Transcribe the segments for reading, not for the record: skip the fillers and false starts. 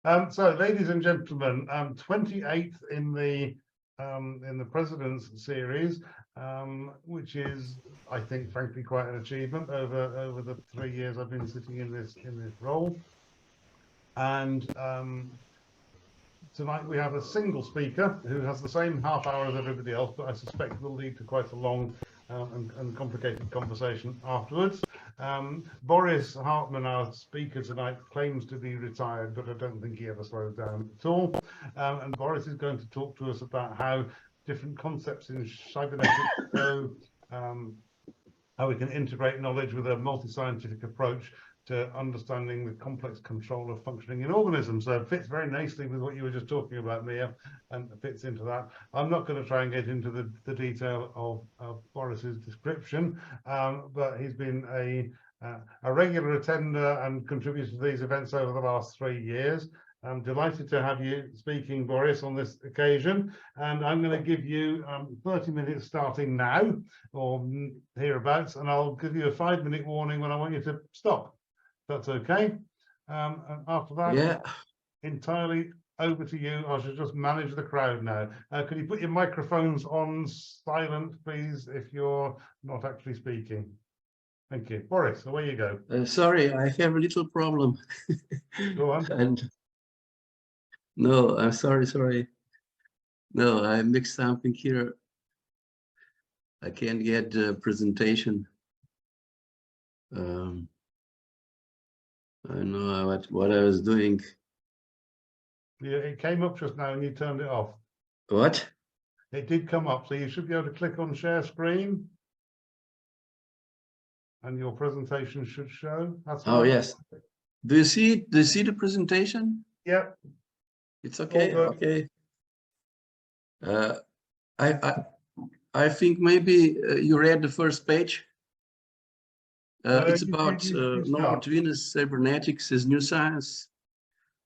So, ladies and gentlemen, 28th in the President's Series, which is, I think, frankly, quite an achievement over the 3 years I've been sitting in this role. And tonight we have a single speaker who has the same half hour as everybody else, but I suspect will lead to quite a long and complicated conversation afterwards. Boris Hartman, our speaker tonight, claims to be retired, but I don't think he ever slows down at all. And Boris is going to talk to us about how different concepts in cybernetics go, how we can integrate knowledge with a multi-scientific approach to understanding the complex control of functioning in organisms. So it fits very nicely with what you were just talking about, Mia, and fits into that. I'm not going to try and get into the detail of Boris's description, but he's been a regular attender and contributor to these events over the last 3 years. I'm delighted to have you speaking, Boris, on this occasion, and I'm going to give you 30 minutes starting now, or hereabouts, and I'll give you a 5-minute warning when I want you to stop. That's okay. And after that, yeah, entirely over to you. I should just manage the crowd now. Could you put your microphones on silent, please, if you're not actually speaking? Thank you. Boris, away you go. Sorry, I have a little problem. Go on. And no, I'm sorry. No, I mixed something here. I can't get the presentation. I know what I was doing. Yeah, it came up just now and you turned it off. What? It did come up, so you should be able to click on share screen. And your presentation should show. That's yes. Do you see the presentation? Yep. It's okay. Okay. I think maybe you read the first page. It's about Norbert Wiener's Cybernetics as new science.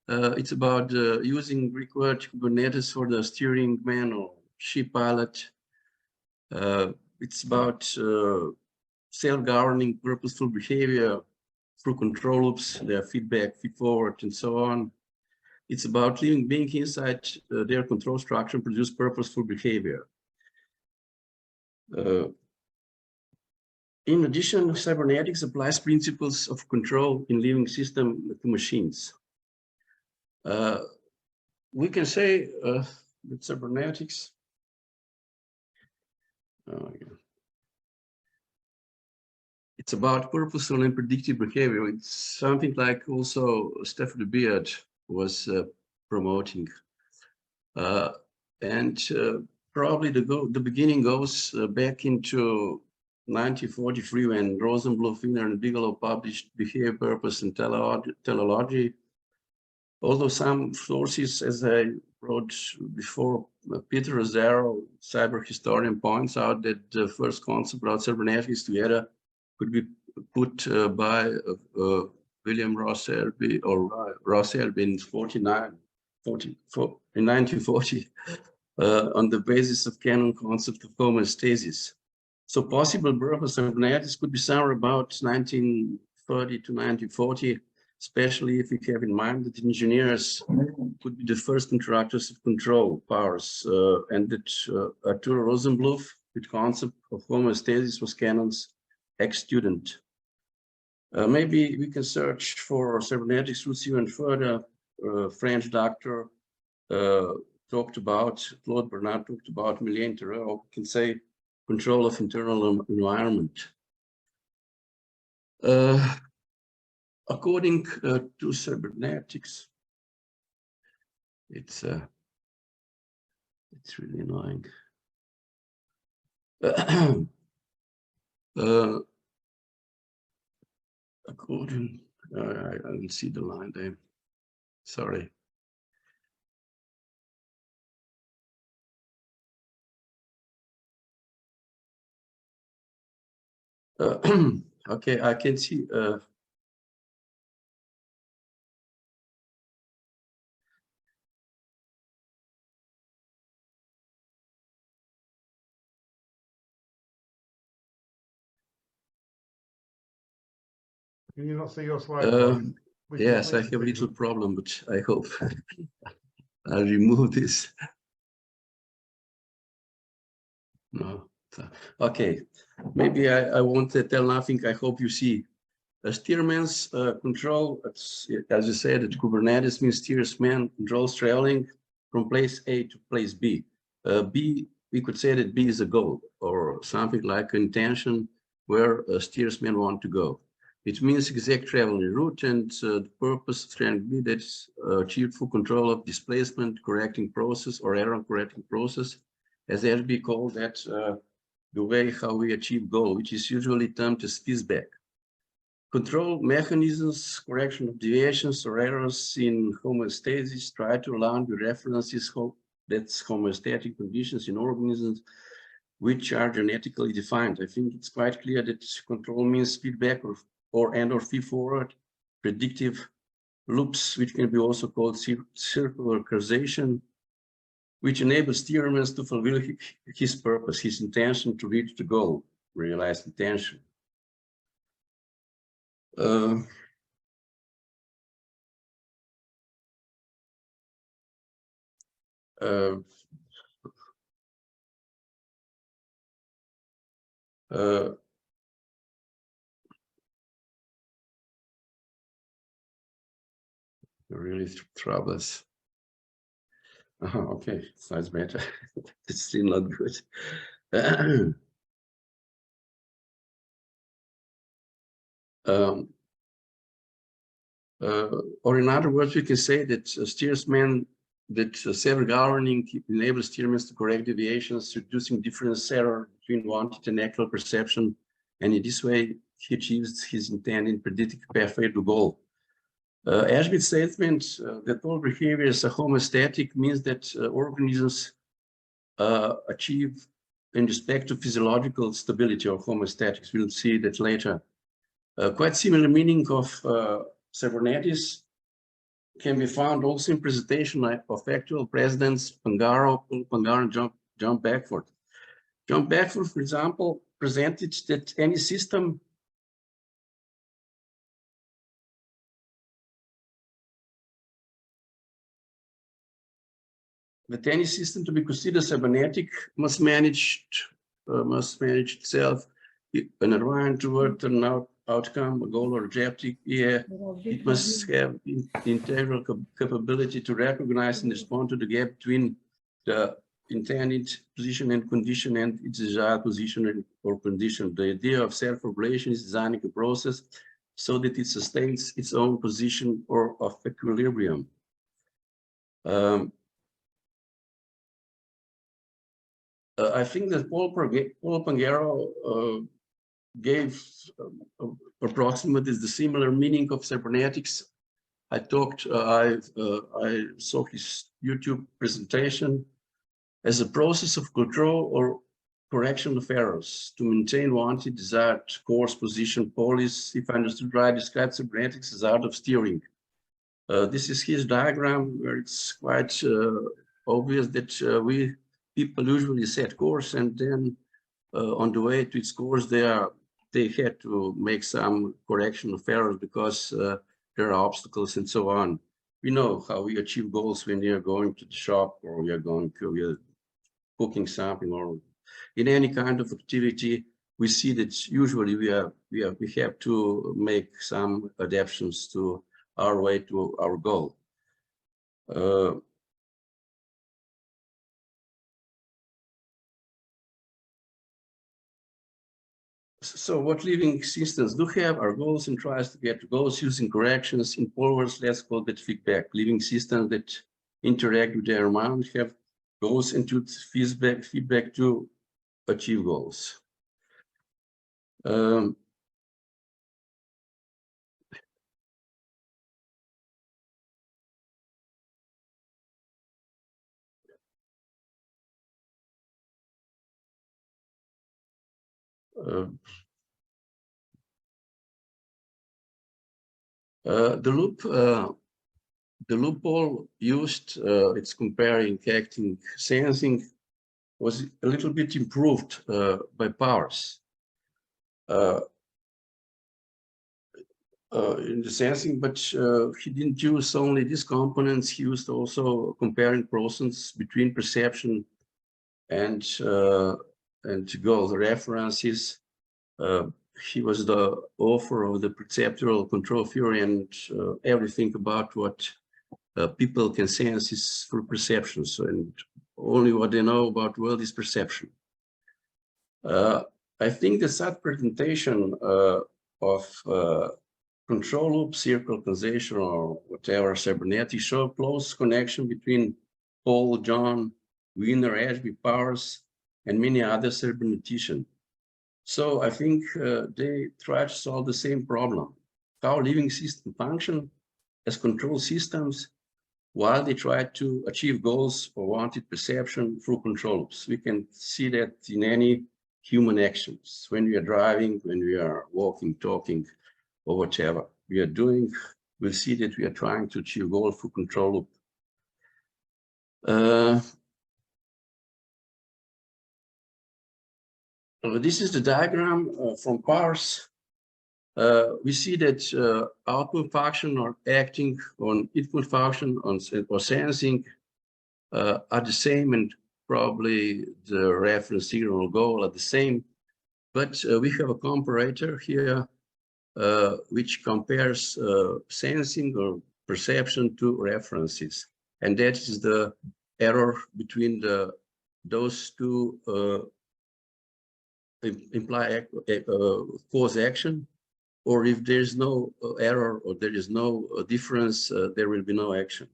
It's about using Greek word Kubernetes for the steering man or ship pilot. It's about self-governing purposeful behavior through control loops, their feedback, feed-forward, and so on. It's about living being inside their control structure and produce purposeful behavior. In addition, cybernetics applies principles of control in living systems to machines. We can say that cybernetics, it's about purposeful and predictive behavior. It's something like also Stefan de Beard was promoting. Probably the beginning goes back into 1943 when Rosenbluth, Wiener, and Bigelow published Behavior, Purpose, and Teleology. Although some sources, as I wrote before, Peter Rozzero, cyber historian, points out that the first concept about cybernetics together could be put by William Ross Selby or Ross Selby in 1940 on the basis of canon concept of homeostasis. So possible birth of cybernetics could be somewhere about 1930 to 1940, especially if we have in mind that engineers could be the first interactors of control powers, and that Arturo Rosenbluth, with concept of homeostasis, was Canon's ex-student. Maybe we can search for cybernetics roots even further. French doctor talked about, Claude Bernard talked about Milien Terreur, or we can say control of internal environment. According to cybernetics, it's really annoying. According, I will see the line there. Sorry. Okay, I can see. Can you not see your slide? which is Yes, I have a basically- little problem, but I hope I'll remove this. No. Okay. Maybe I won't tell nothing. I hope you see. Steerman's control, as you said, at Kubernetes means steersman controls traveling from place A to place B. B, we could say that B is a goal or something like an intention where a steersman want to go. It means exact traveling route, and the purpose can be that achieve full control of displacement correcting process or error correcting process, as we call that the way how we achieve goal, which is usually termed as feedback. Control mechanisms, correction of deviations or errors in homeostasis try to align with references that's homeostatic conditions in organisms which are genetically defined. I think it's quite clear that control means feedback or feed-forward predictive loops, which can be also called circular causation, which enables steerman to fulfill his purpose, his intention to reach the goal, realized intention. Really troubles. Okay, sounds better. It's still not good. Or in other words, we can say that steersman, that self-governing enables steermen to correct deviations, reducing difference error between wanted and actual perception, and in this way, he achieves his intended predictive pathway to goal. Ashby's statement that all behaviors are homeostatic means that organisms achieve in respect to physiological stability or homeostatics. We'll see that later. Quite similar meaning of Cybernetics can be found also in presentation of actual presidents Pangaro and John Beckford. John Beckford, for example, presented that any system to be considered cybernetic must manage itself an environment toward an outcome, a goal or objective. Yeah, it must have integral capability to recognize and respond to the gap between the intended position and condition and its desired position or condition. The idea of self-regulation is designing a process so that it sustains its own position or of equilibrium. I think that Paul Pangaro gave approximately the similar meaning of cybernetics. I saw his YouTube presentation as a process of control or correction of errors to maintain wanted, desired course, position, policy. If I understood right, describes cybernetics as art of steering. This is his diagram where it's quite obvious that people usually set course, and then on the way to its course, they had to make some correction of errors because there are obstacles and so on. We know how we achieve goals when we are going to the shop or we are cooking something, or in any kind of activity. We see that usually we have to make some adaptations to our way to our goal. So what living systems do have are goals and tries to get to goals using corrections. In words, let's call that feedback. Living systems that interact with their environment have goals and to feedback to achieve goals. The loophole used, it's comparing acting sensing, was a little bit improved by Boris. in the sensing, but he didn't use only these components. He used also comparing process between perception and goal references. He was the author of the perceptual control theory, and everything about what people can sense is through perception. So, and only what they know about the world is perception. I think the sad presentation of control loop, circle causation, or whatever cybernetics show close connection between Paul, John, Wiener, Ashby, Powers, and many other cyberneticians. So I think they try to solve the same problem: how living systems function as control systems, while they try to achieve goals or wanted perception through control loops. We can see that in any human actions. When we are driving, when we are walking, talking, or whatever we are doing, we'll see that we are trying to achieve goal through control loop. This is the diagram from Powers. We see that output function or acting on input function or sensing are the same, and probably the reference signal goal are the same. But we have a comparator here which compares sensing or perception to references. And that is the error between those two imply cause action, or if there is no error or there is no difference, there will be no action.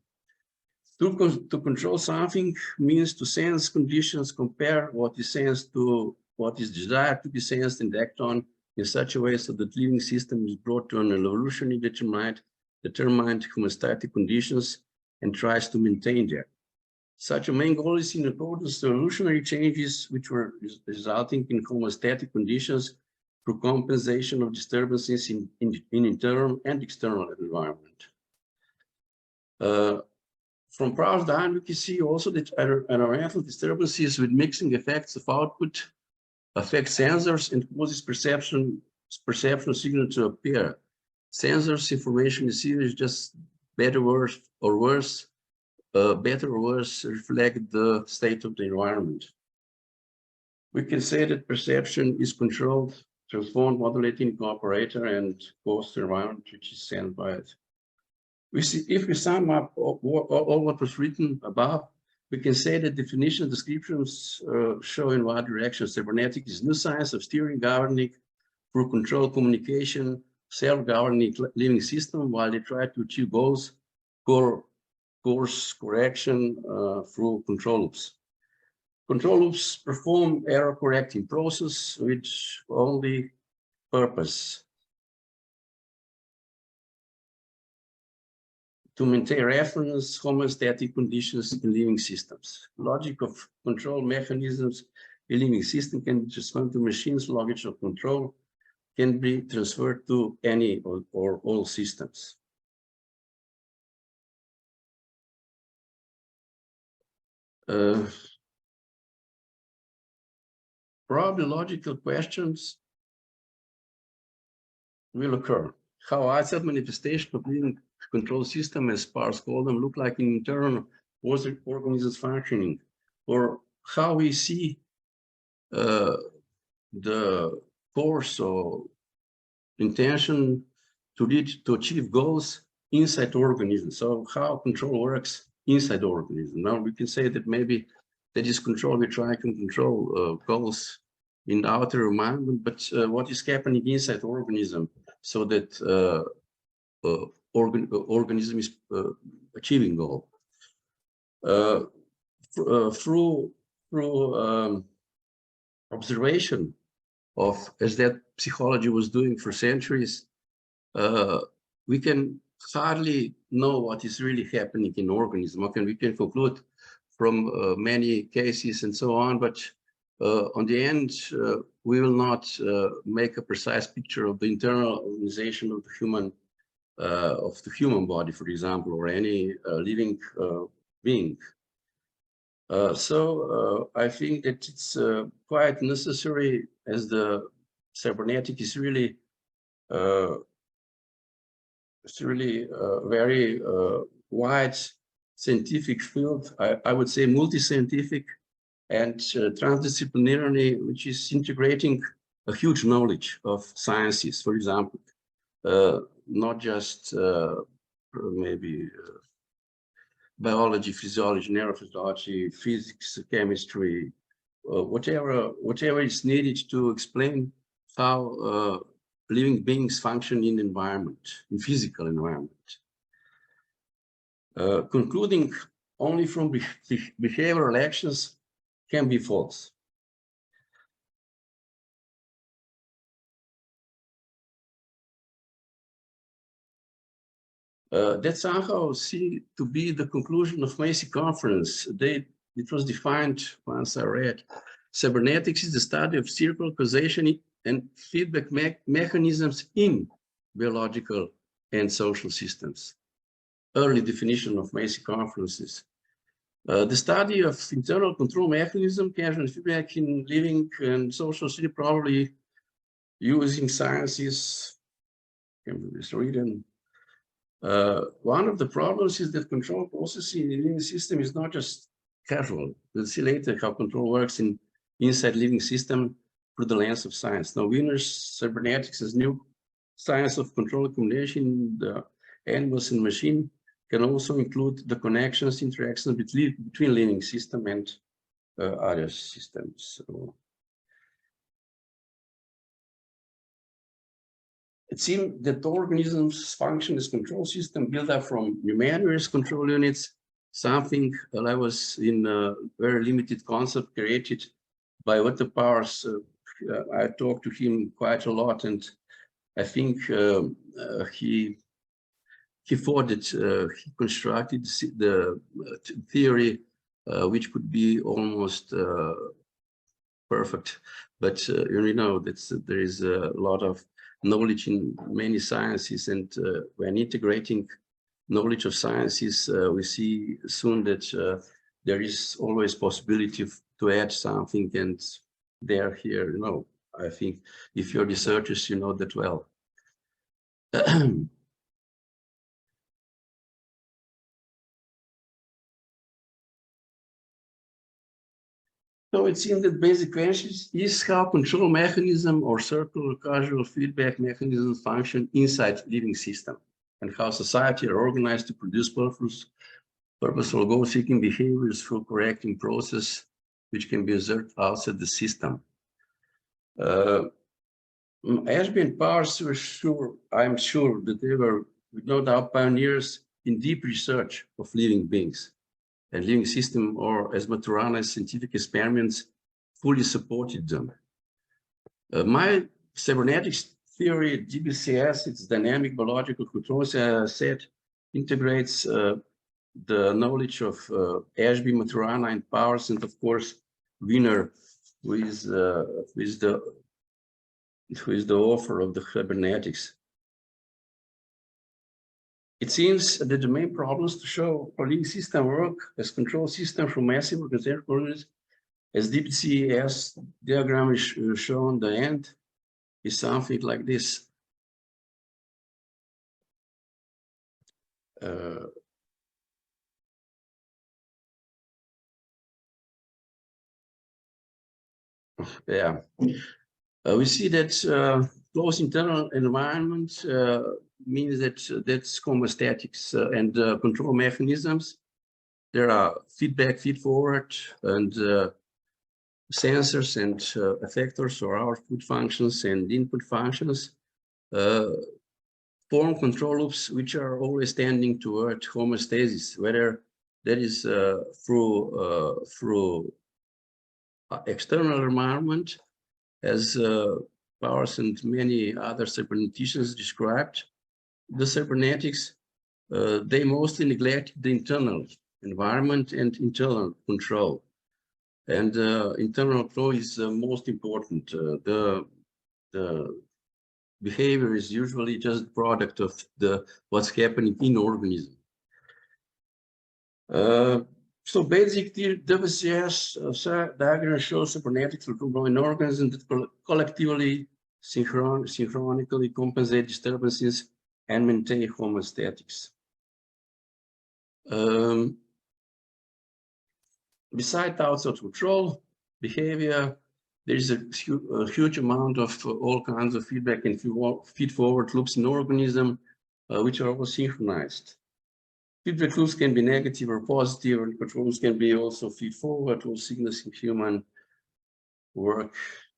To control something means to sense conditions, compare what is sensed to what is desired to be sensed and act on in such a way so that living system is brought to an evolutionary determined homeostatic conditions and tries to maintain them. Such a main goal is in accordance to evolutionary changes which were resulting in homeostatic conditions through compensation of disturbances in internal and external environment. From Prowse down, we can see also that environmental disturbances with mixing effects of output affect sensors and causes perception signal to appear. Sensors information is just better, worse, or worse. Better or worse reflect the state of the environment. We can say that perception is controlled, transformed, modulating operator, and goes to environment which is sent by it. We see, if we sum up all what was written above, we can say that definition descriptions show in what direction cybernetics is new science of steering, governing through control, communication, self-governing living system, while they try to achieve goals, course correction through control loops. Control loops perform error correcting process, which only purpose to maintain reference homeostatic conditions in living systems. Logic of control mechanisms in living system can be transferred to machines. Logic of control can be transferred to any or all systems. Probably logical questions will occur. How outside manifestation of living control system, as Powers called them, look like in internal organisms functioning, or how we see the course or intention to achieve goals inside organisms. So how control works inside organism. Now we can say that maybe that is control, we try to control goals in the outer environment, but what is happening inside organism so that organism is achieving goal. Through observation of, as that psychology was doing for centuries, we can hardly know what is really happening in organism. Okay, we can conclude from many cases and so on, but on the end, we will not make a precise picture of the internal organization of the human body, for example, or any living being. So I think that it's quite necessary, as the cybernetic is really it's really a very wide scientific field. I would say multi-scientific and transdisciplinary, which is integrating a huge knowledge of sciences, for example, not just maybe biology, physiology, neurophysiology, physics, chemistry, whatever is needed to explain how living beings function in environment, in physical environment. Concluding only from behavioral actions can be false. That somehow seemed to be the conclusion of Macy Conference. It was defined, once I read, cybernetics is the study of circular causation and feedback mechanisms in biological and social systems. Early definition of Macy Conferences. The study of internal control mechanism, causal feedback in living and social system, probably using sciences, can be written. One of the problems is that control processing in the living system is not just casual. We'll see later how control works inside living system through the lens of science. Now, Wiener's cybernetics as new science of control combination, the animals and machine, can also include the connections, interactions between living system and other systems. So, it seemed that organisms function as control system built up from numerous control units, something that I was in a very limited concept created by Otto Powers. I talked to him quite a lot, and I think he thought that he constructed the theory which could be almost perfect. But you know that there is a lot of knowledge in many sciences, and when integrating knowledge of sciences, we see soon that there is always possibility to add something, and there here, you know, I think if you're researchers, you know that well. So it seems that basic question is how control mechanism or circular causal feedback mechanisms function inside living system, and how society are organized to produce purposeful goal-seeking behaviors through correcting process, which can be observed outside the system. Ashby and Powers were sure, I'm sure that they were, with no doubt, pioneers in deep research of living beings and living system, or as Maturana's scientific experiments fully supported them. My cybernetics theory, DBCS, its dynamic biological control, as I said, integrates the knowledge of Ashby, Maturana, and Powers, and of course, Wiener, who is the author of the cybernetics. It seems that the main problems to show how living system work as control system from massive organizational organisms, as DBCS diagram is shown, the end is something like this. Yeah, we see that close internal environment means that that's homeostatics and control mechanisms. There are feedback, feed-forward, and sensors and effectors or output functions and input functions form control loops which are always tending toward homeostasis, whether that is through external environment, as Powers and many other cyberneticians described. The cybernetics, they mostly neglect the internal environment and internal control. And internal control is most important. The behavior is usually just a product of what's happening in organism. So basic WCS diagram shows cybernetics will grow in organisms that collectively synchronically compensate disturbances and maintain homeostasis. Besides outside control behavior, there is a huge amount of all kinds of feedback and feed-forward loops in organism, which are all synchronized. Feedback loops can be negative or positive, and control loops can be also feed-forward. All signals in human work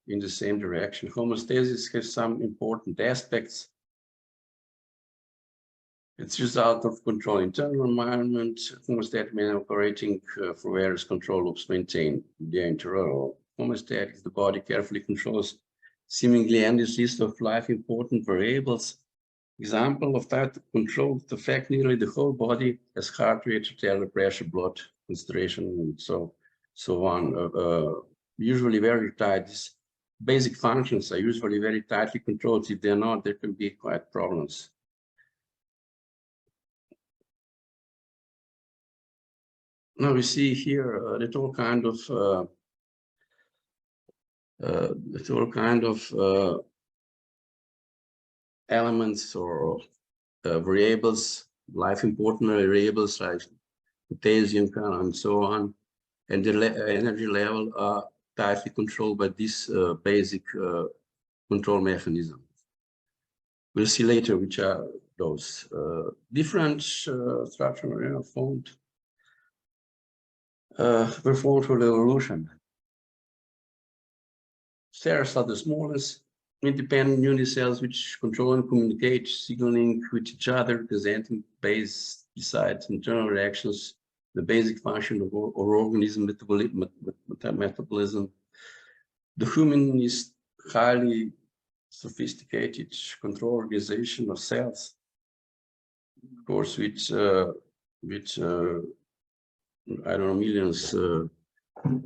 in the same direction. Homeostasis has some important aspects. It's result of control internal environment, homeostatic manner operating for various control loops maintain their interval. Homeostatic, the body carefully controls seemingly endless list of life important variables. Example of that control the fact nearly the whole body has heart rate, arterial pressure, blood concentration, and so on. Usually very tight. These basic functions are usually very tightly controlled. If they're not, there can be quite problems. Now we see here that all kind of elements or variables, life important variables like potassium, and so on, and the energy level are tightly controlled by this basic control mechanism. We'll see later which are those different structural formed. Were formed for the evolution. Cells are the smallest independent unit cells which control and communicate, signaling with each other, presenting besides internal reactions, the basic function of organism metabolism. The human is highly sophisticated control organization of cells, of course, which I don't know, millions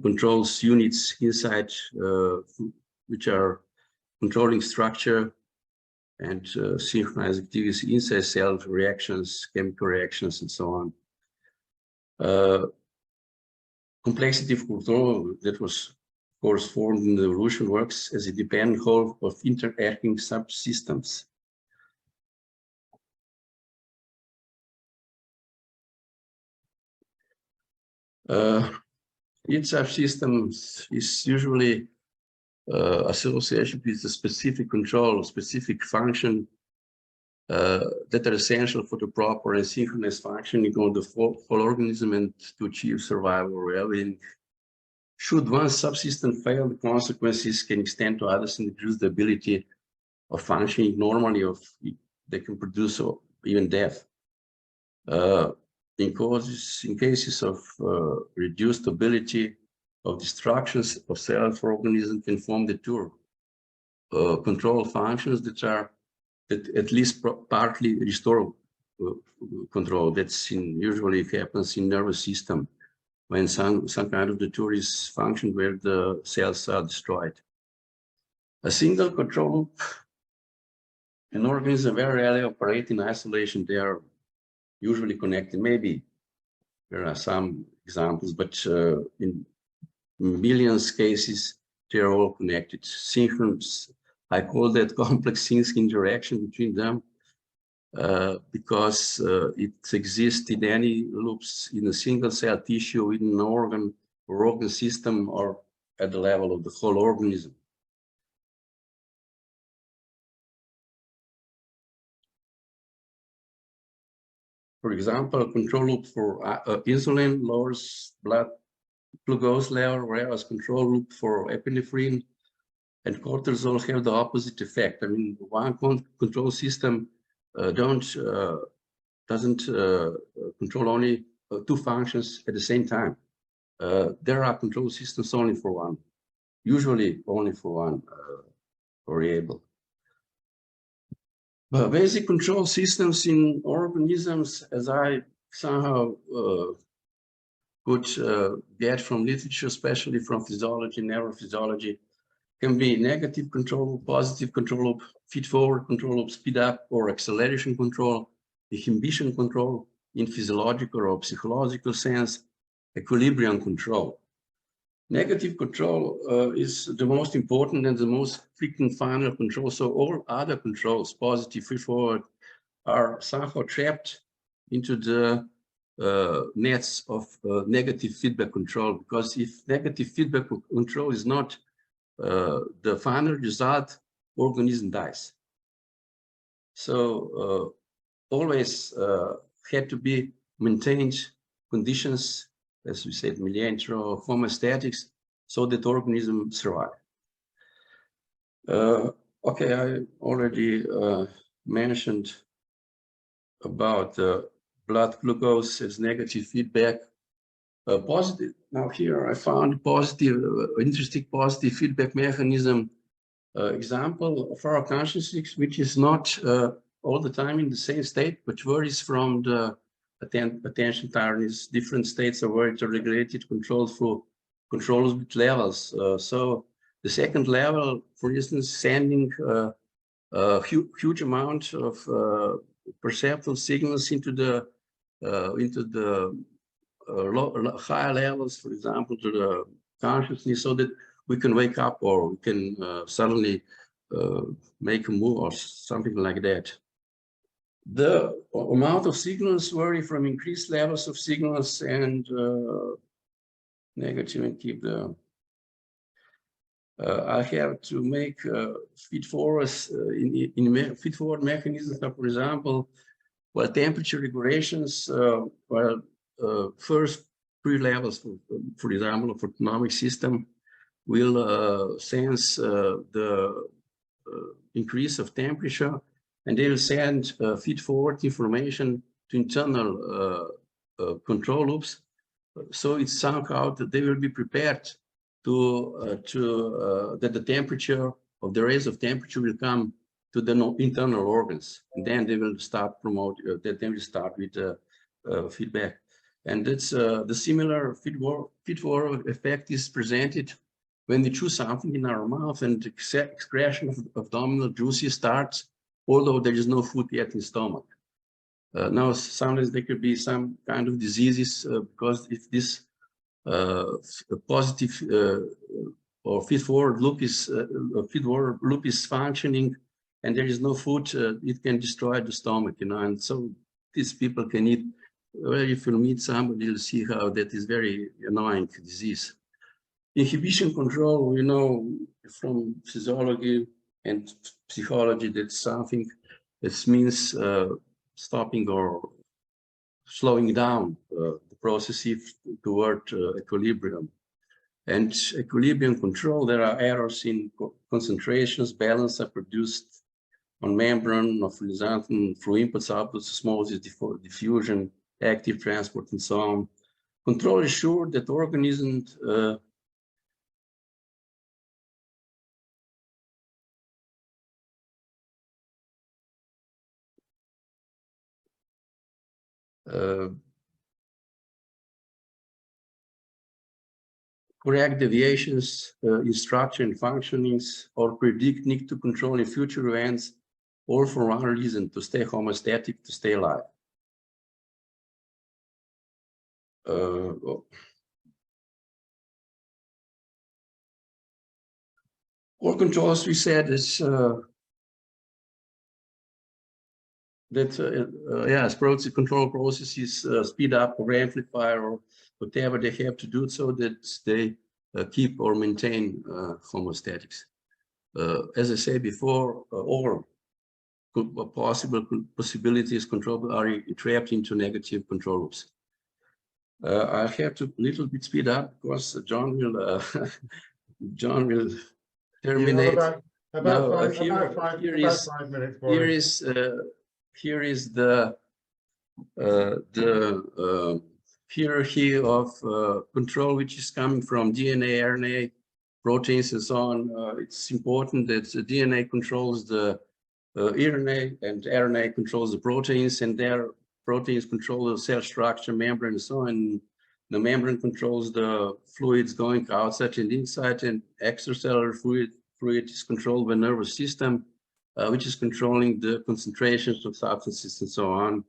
controls units inside, which are controlling structure and synchronized activities inside cell reactions, chemical reactions, and so on. Complexity of control that was, of course, formed in the evolution works as a dependent whole of interacting subsystems. Each subsystem is usually associated with a specific control, specific function that are essential for the proper and synchronous functioning of the whole organism and to achieve survival or well-being. Should one subsystem fail, the consequences can extend to others and reduce the ability of functioning normally, or they can produce even death. In cases of reduced ability of destructions of cells or organisms can form the two control functions that at least partly restore control. That's usually happens in nervous system when some kind of the two is function where the cells are destroyed. A single control loop in organism very rarely operate in isolation. They are usually connected. Maybe there are some examples, but in millions cases, they are all connected. Synchronous, I call that complex sync interaction between them because it exists in any loops in a single cell tissue, in an organ or organ system, or at the level of the whole organism. For example, a control loop for insulin lowers blood glucose level, whereas control loop for epinephrine and cortisol have the opposite effect. I mean, one control system doesn't control only two functions at the same time. There are control systems only for one, usually only for one variable. But basic control systems in organisms, as I somehow could get from literature, especially from physiology, neurophysiology, can be negative control, positive control, feed-forward control, speed up or acceleration control, inhibition control in physiological or psychological sense, equilibrium control. Negative control is the most important and the most frequent final control. So all other controls, positive, feed-forward, are somehow trapped into the nets of negative feedback control, because if negative feedback control is not the final result, organism dies. So always had to be maintained conditions, as we said, milliantro homeostatics, so that organism survive. Okay, I already mentioned about blood glucose as negative feedback. Positive. Now here I found positive, interesting positive feedback mechanism example of our consciousness, which is not all the time in the same state, but varies from the attention tiredness. Different states are very regulated, controlled through controls with levels. So the second level, for instance, sending a huge amount of perceptual signals into the higher levels, for example, to the consciousness, so that we can wake up or we can suddenly make a move or something like that. The amount of signals vary from increased levels of signals and negative, and keep the I have to make feed-forward feed-forward mechanisms. For example, well, temperature regulations, first 3 levels, for example, of autonomic system will sense the increase of temperature, and they will send feed-forward information to internal control loops. So it's somehow that they will be prepared that the temperature of the rays of temperature will come to the internal organs, and then they will start promoting. They will start with feedback, and it's the similar feed-forward effect is presented when we chew something in our mouth and the excretion of abdominal juices starts, although there is no food yet in the stomach. Now, sometimes there could be some kind of diseases because if this positive or feed-forward loop is functioning and there is no food, it can destroy the stomach, you know, and so these people can eat. Well, if you meet somebody, you'll see how that is very annoying disease. Inhibition control, we know from physiology and psychology that's something that means stopping or slowing down the processes toward equilibrium. And equilibrium control, there are errors in concentrations, balance are produced on membrane, for example, through inputs, outputs, osmosis, diffusion, active transport, and so on. Control is sure that organisms correct deviations in structure and functionings, or predict need to control in future events, all for one reason, to stay homeostatic, to stay alive. All controls, we said, is that control processes speed up or amplify or whatever they have to do so that they keep or maintain homostatics. As I said before, all possible possibilities control are trapped into negative control loops. I have to a little bit speed up because John will terminate. About 5 minutes. Here is the hierarchy of control, which is coming from DNA, RNA, proteins, and so on. It's important that the DNA controls the RNA and RNA controls the proteins, and their proteins control the cell structure, membrane, and so on. The membrane controls the fluids going outside and inside, and extracellular fluid is controlled by the nervous system, which is controlling the concentrations of substances and so on.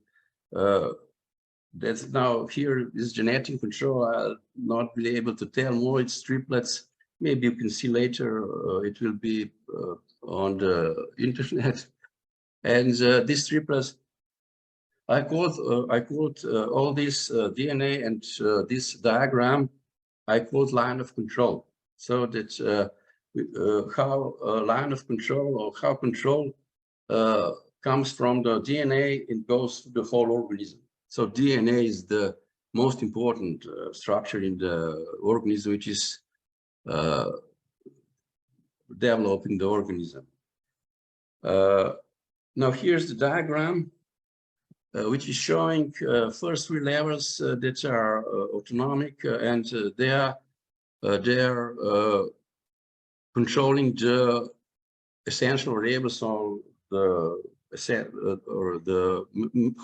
That's now here is genetic control. I'll not be able to tell more. It's triplets. Maybe you can see later. It will be on the internet. And these triplets I called all this DNA and this diagram, I called line of control. So that how line of control or how control comes from the DNA, it goes to the whole organism. So DNA is the most important structure in the organism, which is developing the organism. Now here's the diagram, which is showing first three levels that are autonomic, and they are controlling the essential variables or the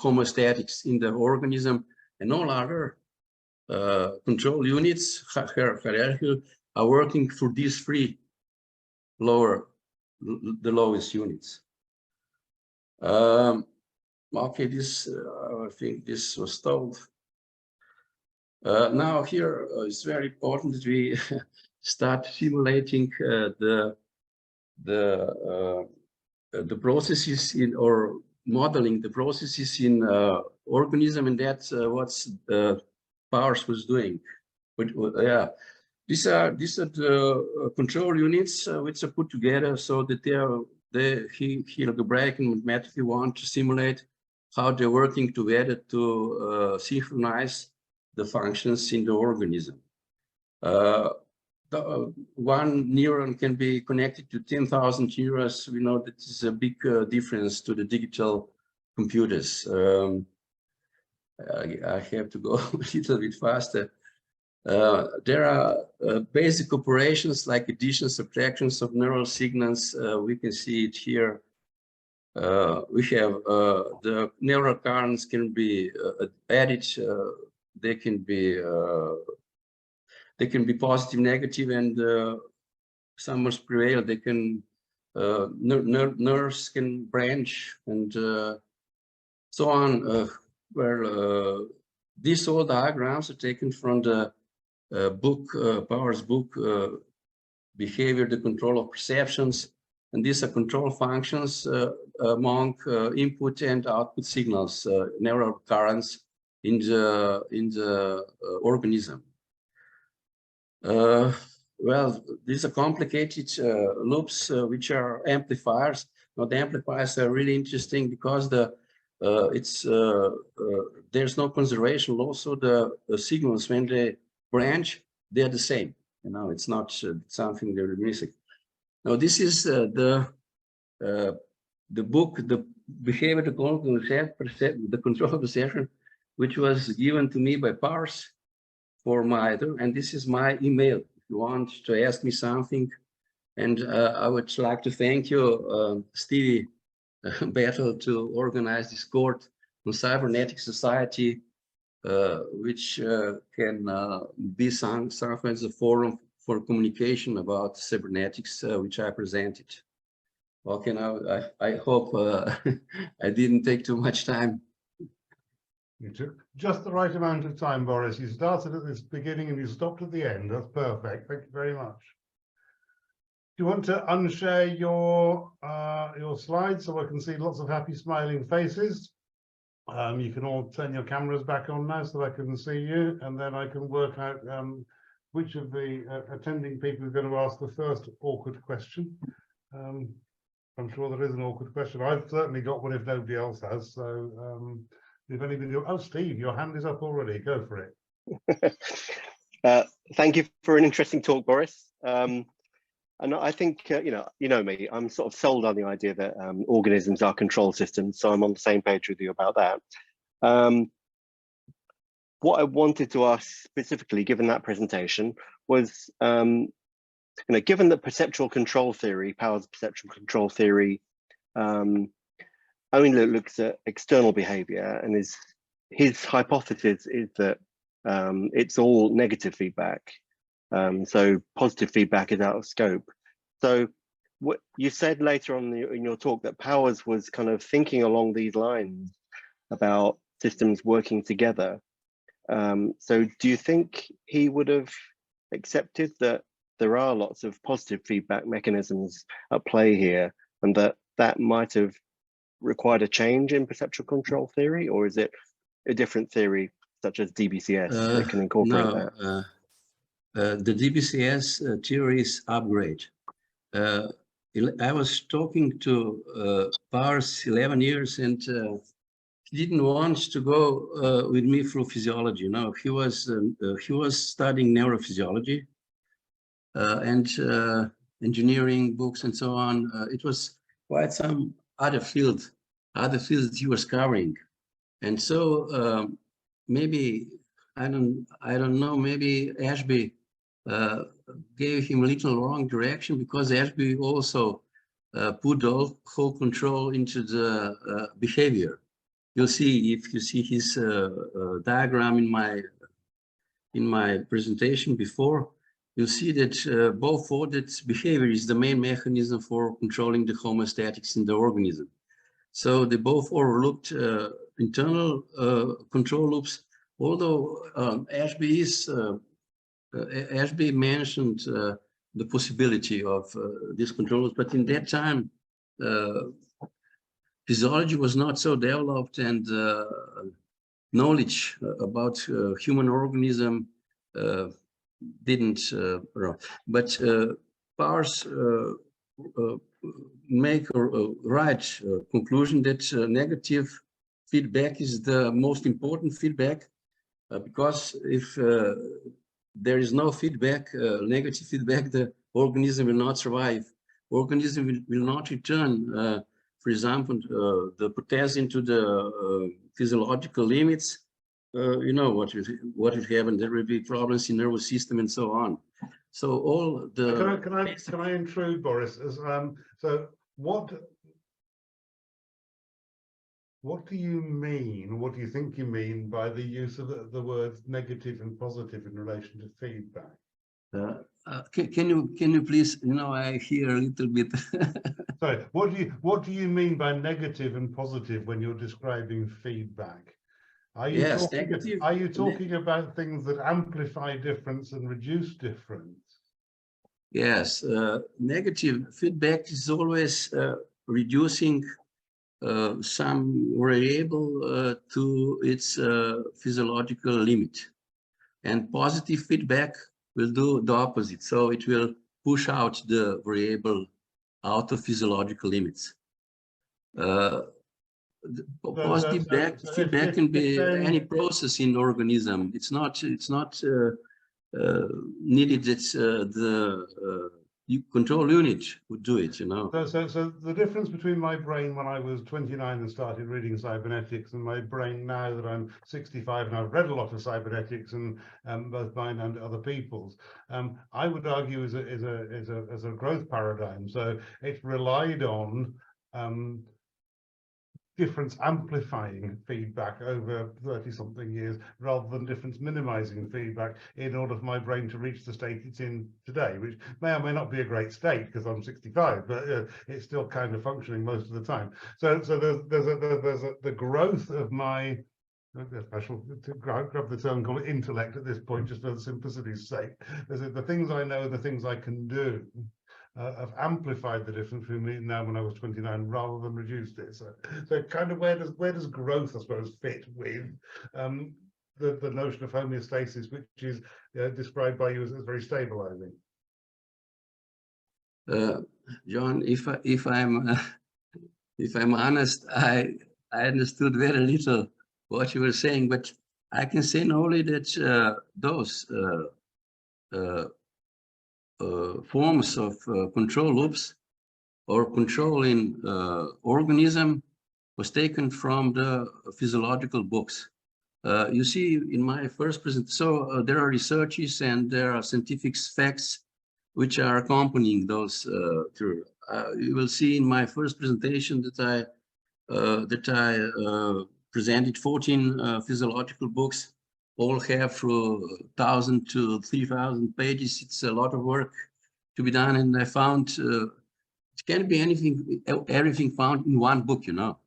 homeostatics in the organism, and all other control units hierarchy are working for these three the lowest units. Okay, this I think this was told. Now here it's very important that we start simulating the processes in, or modeling the processes in organism, and that's what Boris was doing. But yeah, these are the control units which are put together so that he algebraic and mathematically want to simulate how they're working together to synchronize the functions in the organism. One neuron can be connected to 10,000 neurons. We know that is a big difference to the digital computers. I have to go a little bit faster. There are basic operations like addition, subtractions of neural signals. We can see it here. We have the neural currents can be added. They can be positive, negative, and some must prevail. They can nerves can branch and so on. These all diagrams are taken from the book, Bower's book, Behavior, the Control of Perceptions, and these are control functions among input and output signals, neural currents in the organism. Well, these are complicated loops which are amplifiers. Now, the amplifiers are really interesting because there's no conservation law, so the signals when they branch, they're the same. You know, it's not something they're missing. Now, this is the book, the Behavior, the Control of Perception, which was given to me by Boris for my, and this is my email if you want to ask me something. And I would like to thank you, Stevie Battle, to organize this court on Cybernetics Society, which can be something as a forum for communication about cybernetics, which I presented. Okay, now I hope I didn't take too much time. You took just the right amount of time, Boris. You started at this beginning and you stopped at the end. That's perfect. Thank you very much. Do you want to unshare your slides so I can see lots of happy smiling faces? You can all turn your cameras back on now so I can see you, and then I can work out which of the attending people is going to ask the first awkward question. I'm sure there is an awkward question. I've certainly got one if nobody else has. So if anybody, oh, Steve, your hand is up already. Go for it. Thank you for an interesting talk, Boris. And I think, you know me, I'm sort of sold on the idea that organisms are control systems, so I'm on the same page with you about that. What I wanted to ask specifically, given that presentation, was, given that perceptual control theory, Power's perceptual control theory, only looks at external behavior, and his hypothesis is that it's all negative feedback. So positive feedback is out of scope. So what you said later on in your talk that Powers was kind of thinking along these lines about systems working together. So do you think he would have accepted that there are lots of positive feedback mechanisms at play here, and that might have required a change in perceptual control theory, or is it a different theory such as DBCS that can incorporate No, that? the DBCS theory is upgrade. I was talking to Boris 11 years, and he didn't want to go with me through physiology. No, he was studying neurophysiology and engineering books and so on. It was quite some other fields he was covering, and so maybe I don't know. Maybe Ashby gave him a little wrong direction, because Ashby also put all whole control into the behavior. You'll see, if you see his diagram in my presentation before, you'll see that both thought that behavior is the main mechanism for controlling the homeostatics in the organism. So they both overlooked internal control loops, although Ashby mentioned the possibility of these control loops, but in that time, physiology was not so developed, and knowledge about human organism didn't. But Powers make a right conclusion that negative feedback is the most important feedback, because if there is no feedback, negative feedback, the organism will not survive. Organism will not return. For example, the potassium to the physiological limits. You know what will happen. There will be problems in nervous system and so on. So all the can I intrude, Boris? As so what do you mean? What do you think you mean by the use of the words negative and positive in relation to feedback? Can you please? You know, I hear a little bit. Sorry, what do you mean by negative and positive when you're describing feedback? Are you talking about things that amplify difference and reduce difference? Yes, negative feedback is always reducing some variable to its physiological limit, and positive feedback will do the opposite. So it will push out the variable out of physiological limits. Positive feedback can be any process in organism. It's not needed that the control unit would do it, you know. So the difference between my brain when I was 29 and started reading cybernetics, and my brain now that I'm 65 and I've read a lot of cybernetics, and both mine and other people's, I would argue is a growth paradigm. So it's relied on difference amplifying feedback over 30-something years, rather than difference minimizing feedback, in order for my brain to reach the state it's in today, which may or may not be a great state because I'm 65, but it's still kind of functioning most of the time. So there's the growth of my, I shall grab the term, call it intellect at this point, just for the simplicity's sake. There's the things I know, the things I can do. Have amplified the difference between me now when I was 29, rather than reduced it. So kind of where does growth, I suppose, fit with the notion of homeostasis, which is described by you as very stabilizing? John, if I'm honest, I understood very little what you were saying, but I can say only that those forms of control loops or controlling organism was taken from the physiological books. You see, in my first presentation, so there are researches and there are scientific facts which are accompanying those. You will see in my first presentation that I presented 14 physiological books. All have through 1,000 to 3,000 pages. It's a lot of work to be done, and I found it can't be everything found in one book, you know.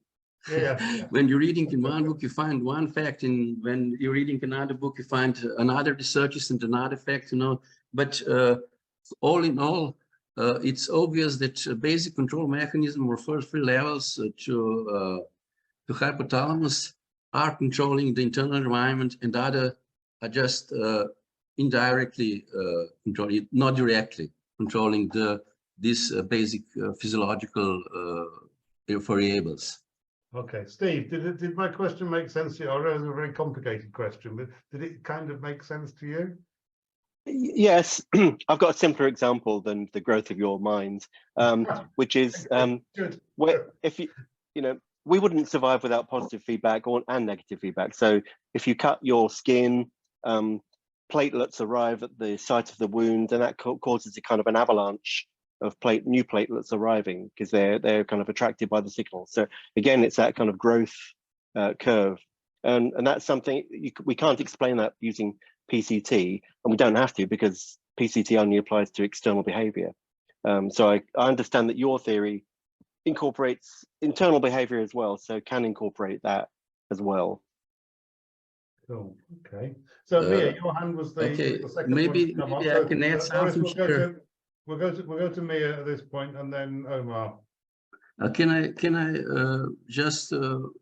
Yeah. When you're reading in one book, you find one fact, and when you're reading another book, you find another researches and another fact, you know. But all in all, it's obvious that basic control mechanism or first three levels to hypothalamus are controlling the internal environment, and other are just indirectly controlling it, not directly controlling these basic physiological variables. Okay, Steve, did my question make sense to you? I know it's a very complicated question, but did it kind of make sense to you? Yes, I've got a simpler example than the growth of your mind, which is Good. where if we wouldn't survive without positive feedback and negative feedback. So if you cut your skin, platelets arrive at the site of the wound, and that causes a kind of an avalanche of new platelets arriving because they're kind of attracted by the signal. So again, it's that kind of growth curve, and that's something we can't explain that using PCT, and we don't have to because PCT only applies to external behavior. So I understand that your theory incorporates internal behavior as well, so can incorporate that as well. Cool. Okay. So Mia, your hand was the second maybe one to come up. I can add something here. We'll go to Mia at this point, and then Omar. Can I just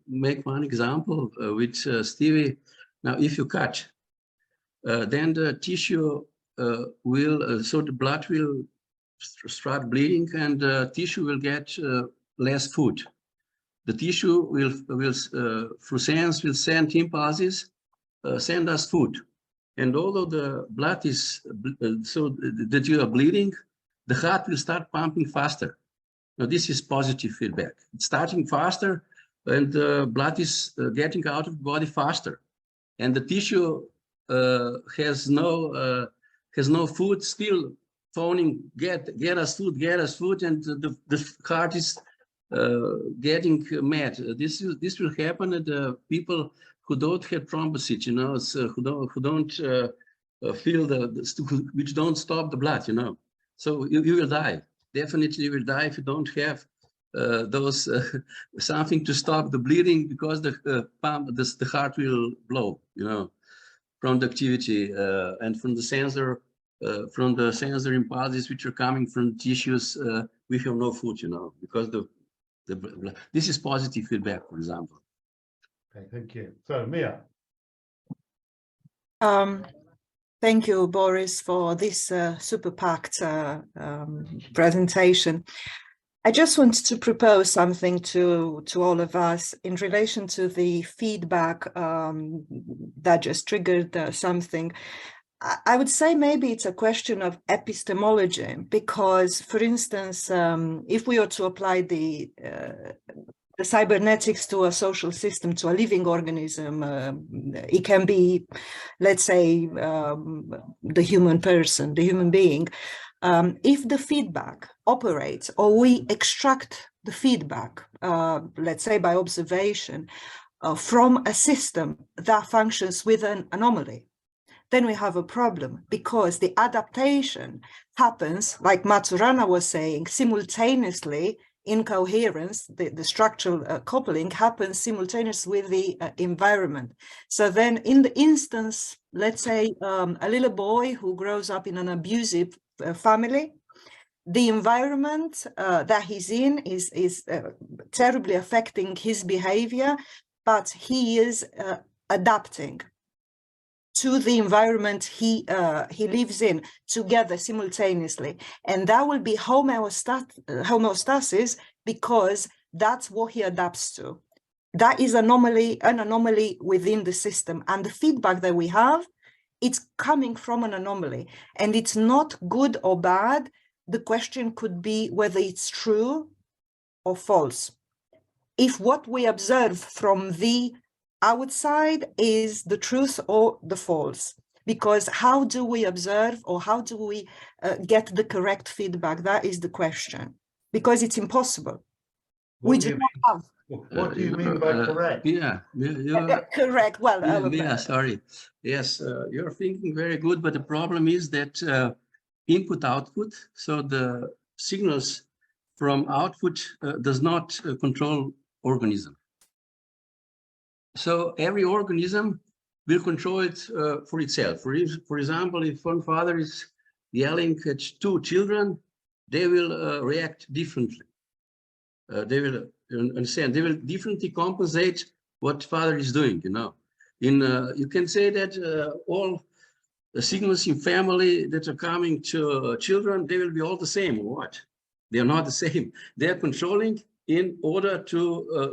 make one example with Stevie? Now, if you cut, then the tissue will, so the blood will start bleeding, and tissue will get less food. The tissue will through sense will send impulses, send us food. And although the blood is so that you are bleeding, the heart will start pumping faster. Now this is positive feedback. It's starting faster, and the blood is getting out of the body faster, and the tissue has no food, still phoning, get us food, and the heart is getting mad. This will happen at the people who don't have thrombocytes, who don't feel which don't stop the blood, So you will die. Definitely you will die if you don't have those something to stop the bleeding, because the heart will blow, from the activity and from the sensor impulses which are coming from tissues. We have no food, because this is positive feedback, for example. Okay, thank you. So Mia. Thank you, Boris, for this super packed presentation. I just wanted to propose something to all of us in relation to the feedback that just triggered something. I would say maybe it's a question of epistemology, because, for instance, if we are to apply the cybernetics to a social system, to a living organism, it can be, let's say, the human person, the human being. If the feedback operates, or we extract the feedback, let's say by observation, from a system that functions with an anomaly, then we have a problem, because the adaptation happens, like Maturana was saying, simultaneously in coherence. The structural coupling happens simultaneously with the environment. So then in the instance, let's say a little boy who grows up in an abusive family, the environment that he's in is terribly affecting his behavior, but he is adapting to the environment he lives in together simultaneously. And that will be homeostasis, because that's what he adapts to. That is an anomaly within the system. And the feedback that we have, it's coming from an anomaly. And it's not good or bad. The question could be whether it's true or false. If what we observe from the outside is the truth or the false, because how do we observe, or how do we get the correct feedback? That is the question, because it's impossible. What do you mean by correct? Correct. Well, sorry. Yes, you're thinking very good, but the problem is that input output, so the signals from output does not control organism. So every organism will control it for itself. For example, if one father is yelling at two children, they will react differently. They will understand. They will differently compensate what father is doing. You know, you can say that all the signals in family that are coming to children, they will be all the same. Or what? They are not the same. They are controlling in order to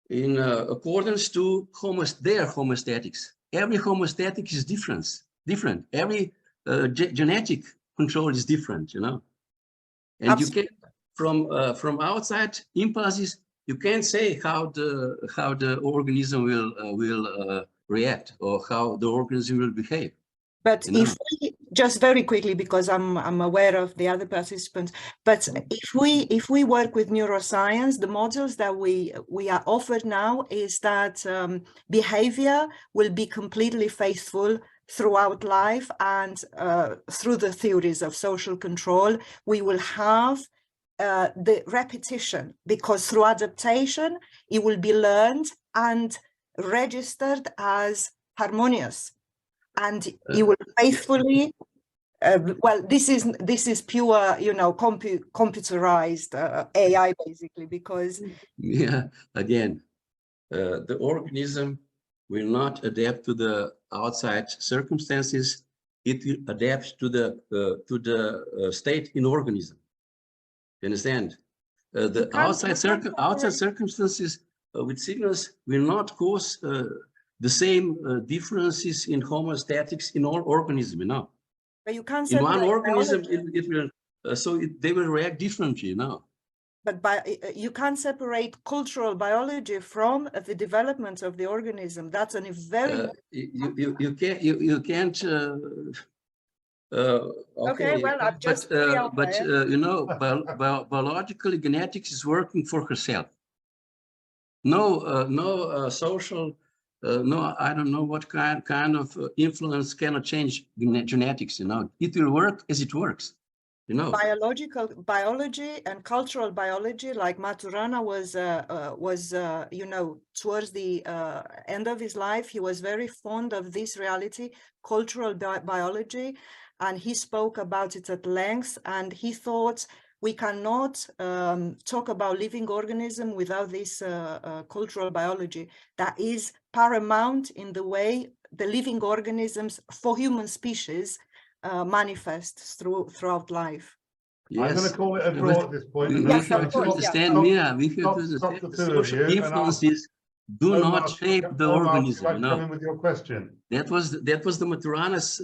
in accordance to their homostatics. Every homostatic is different. Every genetic control is different, you know. And Absolutely. you can from outside impulses, you can't say how the organism will react or how the organism will behave. But You know? if we, just very quickly, because I'm aware of the other participants, but if we work with neuroscience, the models that we are offered now is that behavior will be completely faithful throughout life, and through the theories of social control, we will have the repetition, because through adaptation, it will be learned and registered as harmonious. And you will faithfully, well, this is pure, you know, computerized AI basically, because Yeah, again, the organism will not adapt to the outside circumstances. It will adapt to the state in organism. You understand? The outside circumstances with signals will not cause the same differences in homostatics in all organisms, you know. but you can't In one separate organism, biology. it will, they will react differently, you know. But you can't separate cultural biology from the development of the organism. That's a very You can't. okay. Well, I'm just but you know, biologically, genetics is working for herself. No social, no, I don't know what kind of influence cannot change genetics. You know, it will work as it works. You know, biological biology and cultural biology, like Maturana was you know, towards the end of his life, he was very fond of this reality, cultural biology, and he spoke about it at length, and he thought we cannot talk about living organism without this cultural biology that is paramount in the way the living organisms for human species manifests throughout life. yes. I'm going to call it a draw at this point. We have to understand, Mira. We have to understand the the two of social you, and influences do not shape the organism. Would you like You to know, come in with your question? that was the Maturana's.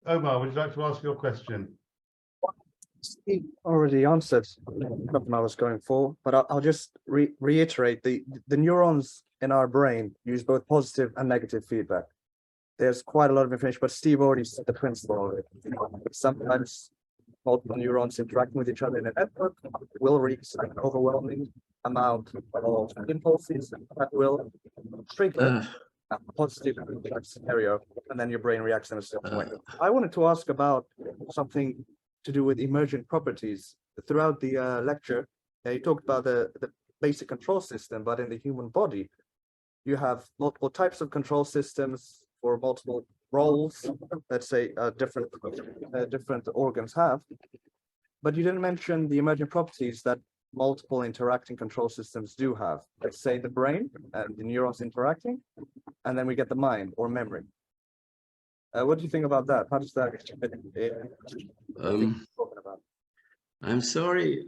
Omar, would you like to ask your question? He already answered something I was going for, but I'll just reiterate the neurons in our brain use both positive and negative feedback. There's quite a lot of information, but Steve already said the principle of it. Sometimes multiple neurons interacting with each other in a network will reach an overwhelming amount of impulses that will trigger a positive scenario, and then your brain reacts in a certain way. I wanted to ask about something to do with emergent properties. Throughout the lecture, you talked about the basic control system, but in the human body, you have multiple types of control systems for multiple roles, let's say different organs have. But you didn't mention the emergent properties that multiple interacting control systems do have. Let's say the brain and the neurons interacting, and then we get the mind or memory. What do you think about that? How does that fit in? I'm sorry,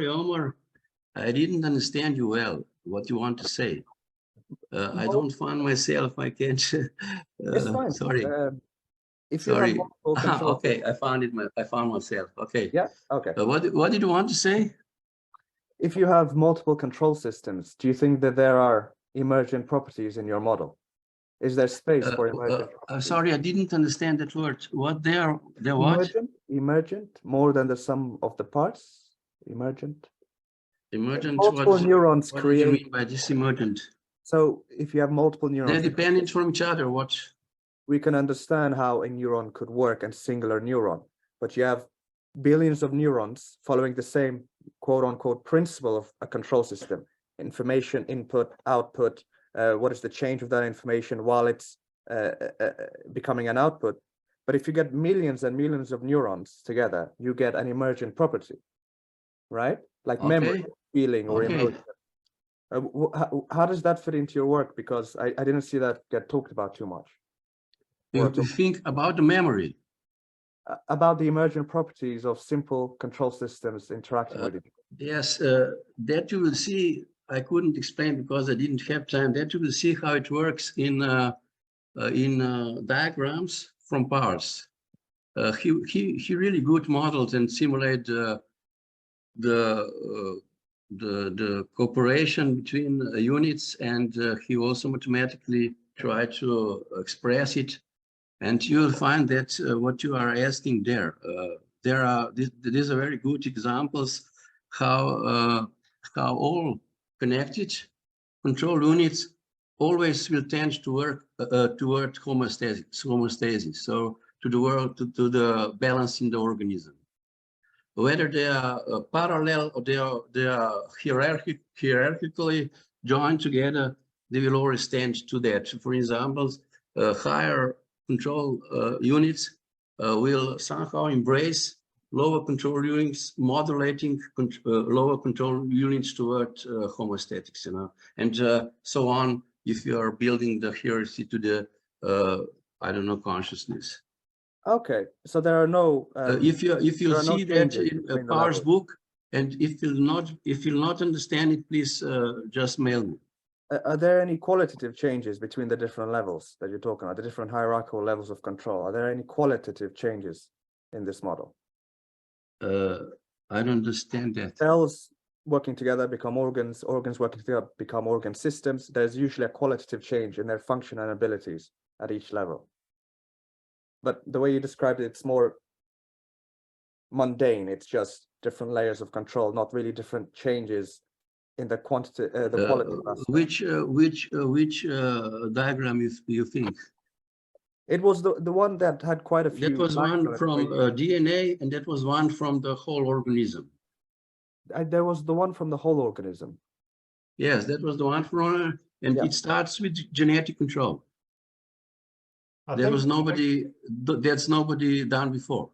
Omar. I didn't understand you well. What you want to say? I don't find myself. I can't. It's fine. Sorry. If you sorry. have multiple control Okay, I found myself. Okay. Yeah. Okay. What did you want to say? If you have multiple control systems, do you think that there are emergent properties in your model? Is there space for emergent? Sorry, I didn't understand that word. What they're what? Emergent, more than the sum of the parts. Emergent. Emergent. Multiple neurons what create. do you mean by this emergent? So if you have multiple neurons, They're dependent from each other. What? We can understand how a neuron could work and singular neuron, but you have billions of neurons following the same quote unquote principle of a control system: information input, output. What is the change of that information while it's becoming an output? But if you get millions and millions of neurons together, you get an emergent property, right? Like memory, feeling, or emotion. How does that fit into your work? Because I didn't see that get talked about too much. You think about the memory. About the emergent properties of simple control systems interacting with each other. Yes, that you will see. I couldn't explain because I didn't have time. That you will see how it works in diagrams from parts. He really good models and simulate the cooperation between units, and he also mathematically tried to express it. And you'll find that what you are asking there, these are very good examples how all connected control units always will tend to work toward homeostasis. So to the balance in the organism. Whether they are parallel or they are hierarchically joined together, they will always tend to that. For example, higher control units will somehow embrace lower control units, modulating lower control units toward homostatics, and so on. If you are building the hierarchy to the I don't know, consciousness. Okay, so there are no. If you see that in Power's book, and if you'll not understand it, please just mail me. Are there any qualitative changes between the different levels that you're talking about, the different hierarchical levels of control? Are there any qualitative changes in this model? I don't understand that. Cells working together become organs, organs working together become organ systems. There's usually a qualitative change in their function and abilities at each level. But the way you described it, it's more mundane. It's just different layers of control, not really different changes in the quantity, the quality. Which diagram you think? It was the one that had quite a few. That was one from DNA, and that was one from the whole organism. There was the one from the whole organism. Yes, that was the one from, and it starts with genetic control. That's nobody done before.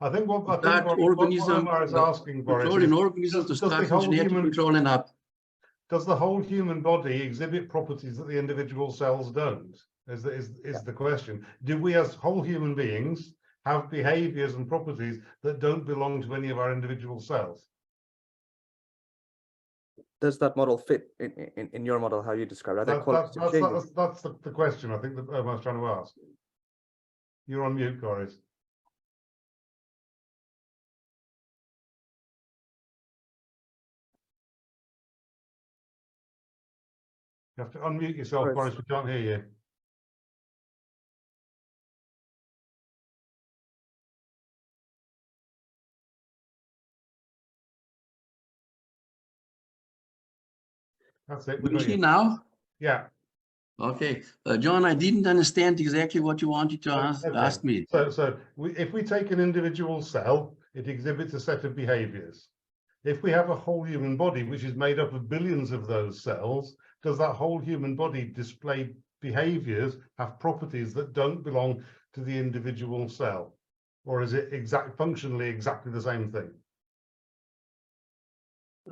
I think what organism is asking, Boris, control in organisms to start from genetic control and up. Does the whole human body exhibit properties that the individual cells don't? Is the question. Do we as whole human beings have behaviors and properties that don't belong to any of our individual cells? Does that model fit in your model, how you describe it? That's the question I think that I was trying to ask. You're on mute, Boris. You have to unmute yourself, Boris, we can't hear you. That's it. You see now? Yeah. Okay, John, I didn't understand exactly what you wanted to ask me. So if we take an individual cell, it exhibits a set of behaviors. If we have a whole human body, which is made up of billions of those cells, does that whole human body display behaviors, have properties that don't belong to the individual cell? Or is it functionally exactly the same thing?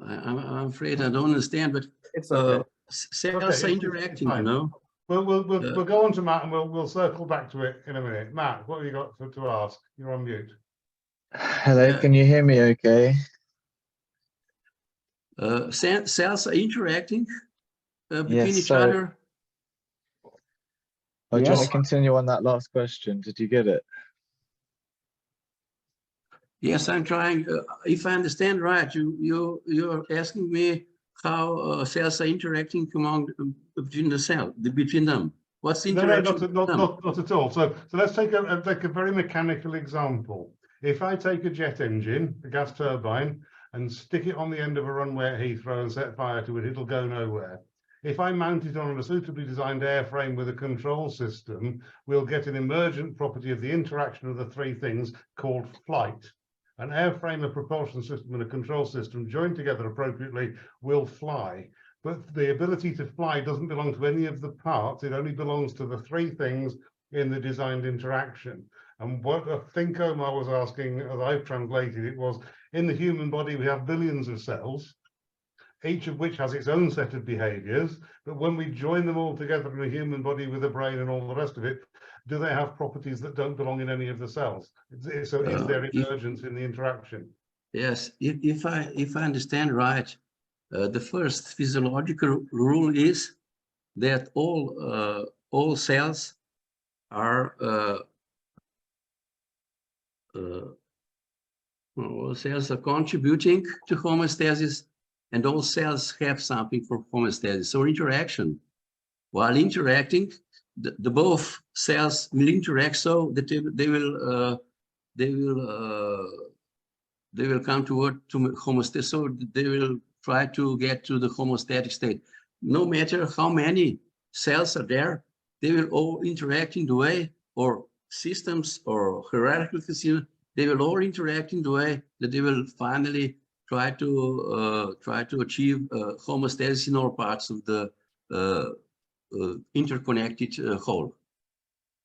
I'm afraid I don't understand, but it's okay. Cells are interacting, you know. We'll go on to Matt, and we'll circle back to it in a minute. Matt, what have you got to ask? You're on mute. Hello, can you hear me okay? Cells are interacting between each other. Do you want to continue on that last question? Did you get it? Yes, I'm trying. If I understand right, you're asking me how cells are interacting between them. What's the interaction? No, not at all. So let's take a very mechanical example. If I take a jet engine, a gas turbine, and stick it on the end of a runway at Heathrow and set fire to it, it'll go nowhere. If I mount it on a suitably designed airframe with a control system, we'll get an emergent property of the interaction of the three things called flight. An airframe, a propulsion system, and a control system joined together appropriately will fly. But the ability to fly doesn't belong to any of the parts. It only belongs to the three things in the designed interaction. And what I think Omar was asking, as I've translated it, was in the human body we have billions of cells, each of which has its own set of behaviors. But when we join them all together in a human body with a brain and all the rest of it, do they have properties that don't belong in any of the cells? So is there emergence in the interaction? Yes, if I understand right, the first physiological rule is that all cells are all cells are contributing to homeostasis, and all cells have something for homeostasis. So interaction, while interacting, the both cells will interact so that they will come toward to homeostasis. So they will try to get to the homeostatic state. No matter how many cells are there, they will all interact in the way, or systems or hierarchical systems, they will all interact in the way that they will finally try to achieve homeostasis in all parts of the interconnected whole.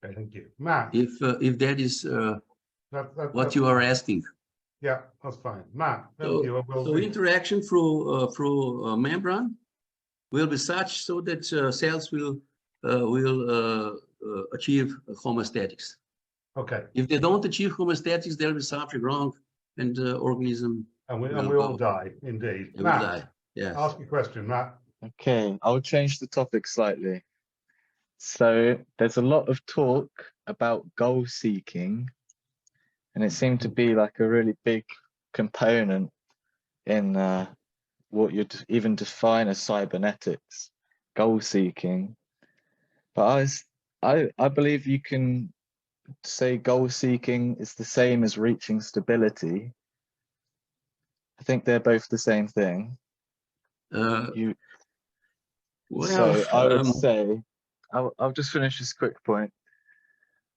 Okay, thank you. Matt. If that is what you are asking. Yeah, that's fine. Matt, so interaction through membrane will be such so that cells will achieve homeostatics. Okay. If they don't achieve homeostatics, there will be something wrong, and the organism we all die, indeed. They Matt, will die. Yes. Ask your question, Matt. Okay, I'll change the topic slightly. So there's a lot of talk about goal seeking, and it seemed to be like a really big component in what you'd even define as cybernetics, goal seeking. But I believe you can say goal seeking is the same as reaching stability. I think they're both the same thing. So I would say, I'll just finish this quick point.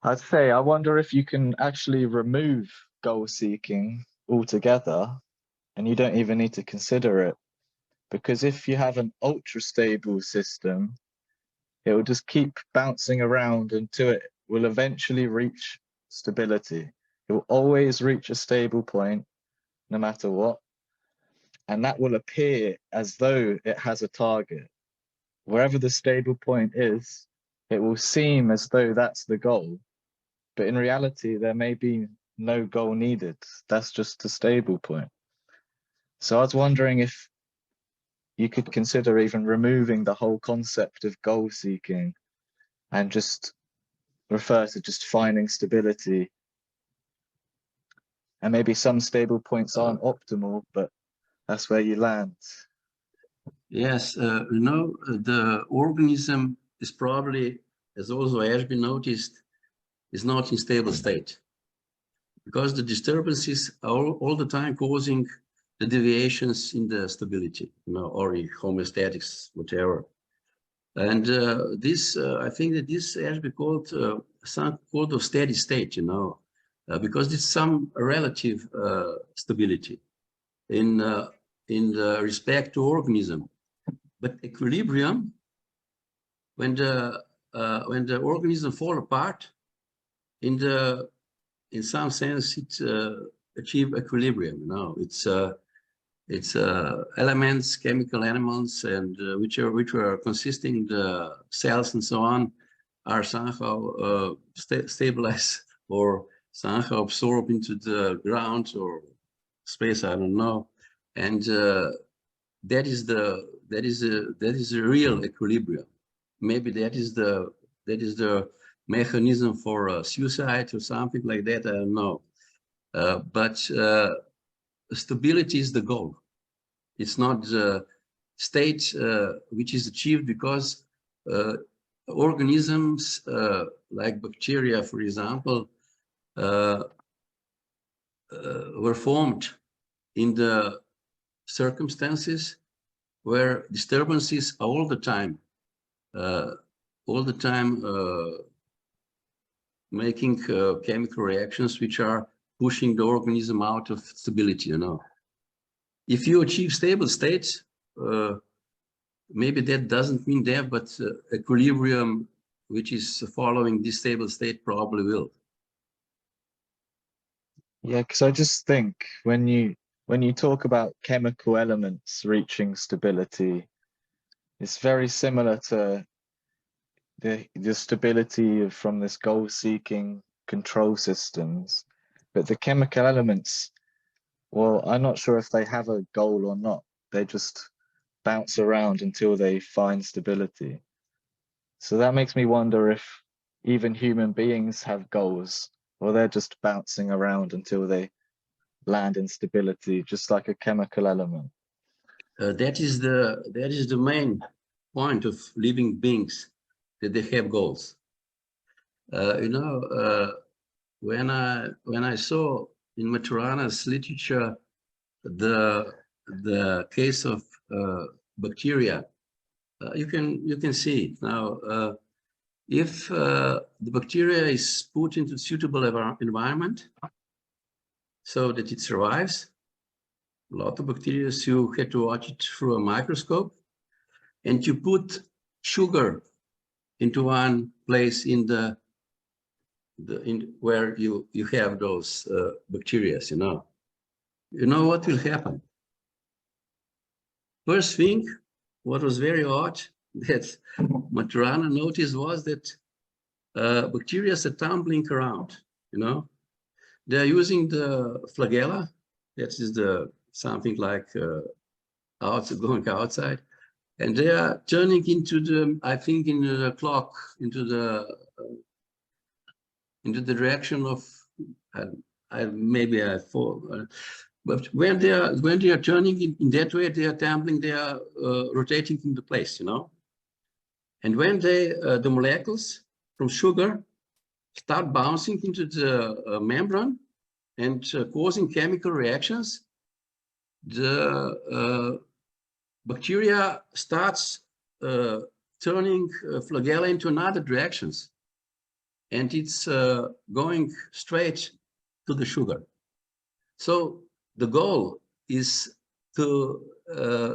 I'd say, I wonder if you can actually remove goal seeking altogether, and you don't even need to consider it. Because if you have an ultra stable system, it will just keep bouncing around until it will eventually reach stability. It will always reach a stable point, no matter what. And that will appear as though it has a target. Wherever the stable point is, it will seem as though that's the goal. But in reality, there may be no goal needed. That's just the stable point. So I was wondering if you could consider even removing the whole concept of goal seeking and just refer to just finding stability. And maybe some stable points aren't optimal, but that's where you land. Yes, the organism is probably, as also Ashby noticed, is not in stable state, because the disturbances are all the time causing the deviations in the stability, or in homeostatics, whatever. And this, I think that this has been called some sort of steady state, because it's some relative stability in respect to organism. But equilibrium, when the organism fall apart, in some sense it achieve equilibrium. It's elements, chemical elements, and which are consisting the cells and so on, are somehow stabilized or somehow absorbed into the ground or space. I don't know, and that is the real equilibrium. Maybe that is the mechanism for suicide or something like that. I don't know, but stability is the goal. It's not the state which is achieved because organisms like bacteria, for example, were formed in the circumstances where disturbances are all the time making chemical reactions which are pushing the organism out of stability. If you achieve stable states, maybe that doesn't mean that, but equilibrium, which is following this stable state, probably will. Yeah, because I just think when you talk about chemical elements reaching stability, it's very similar to the stability from this goal-seeking control systems. But the chemical elements, well, I'm not sure if they have a goal or not. They just bounce around until they find stability. So that makes me wonder if even human beings have goals, or they're just bouncing around until they land in stability, just like a chemical element. That is the main point of living beings, that they have goals. When I saw in Maturana's literature the case of bacteria, you can see it now. If the bacteria is put into suitable environment so that it survives, a lot of bacteria, you have to watch it through a microscope, and you put sugar into one place in where you have those bacteria, you know what will happen. First thing, what was very odd that Maturana noticed was that bacteria are tumbling around, They're using the flagella, that is something like going outside, and they are turning into I think in the clock, into the direction of, maybe I fall, but when they are turning in that way, they are tumbling, they are rotating into place, And when the molecules from sugar start bouncing into the membrane and causing chemical reactions, the bacteria starts turning flagella into another directions, and it's going straight to the sugar. So the goal is to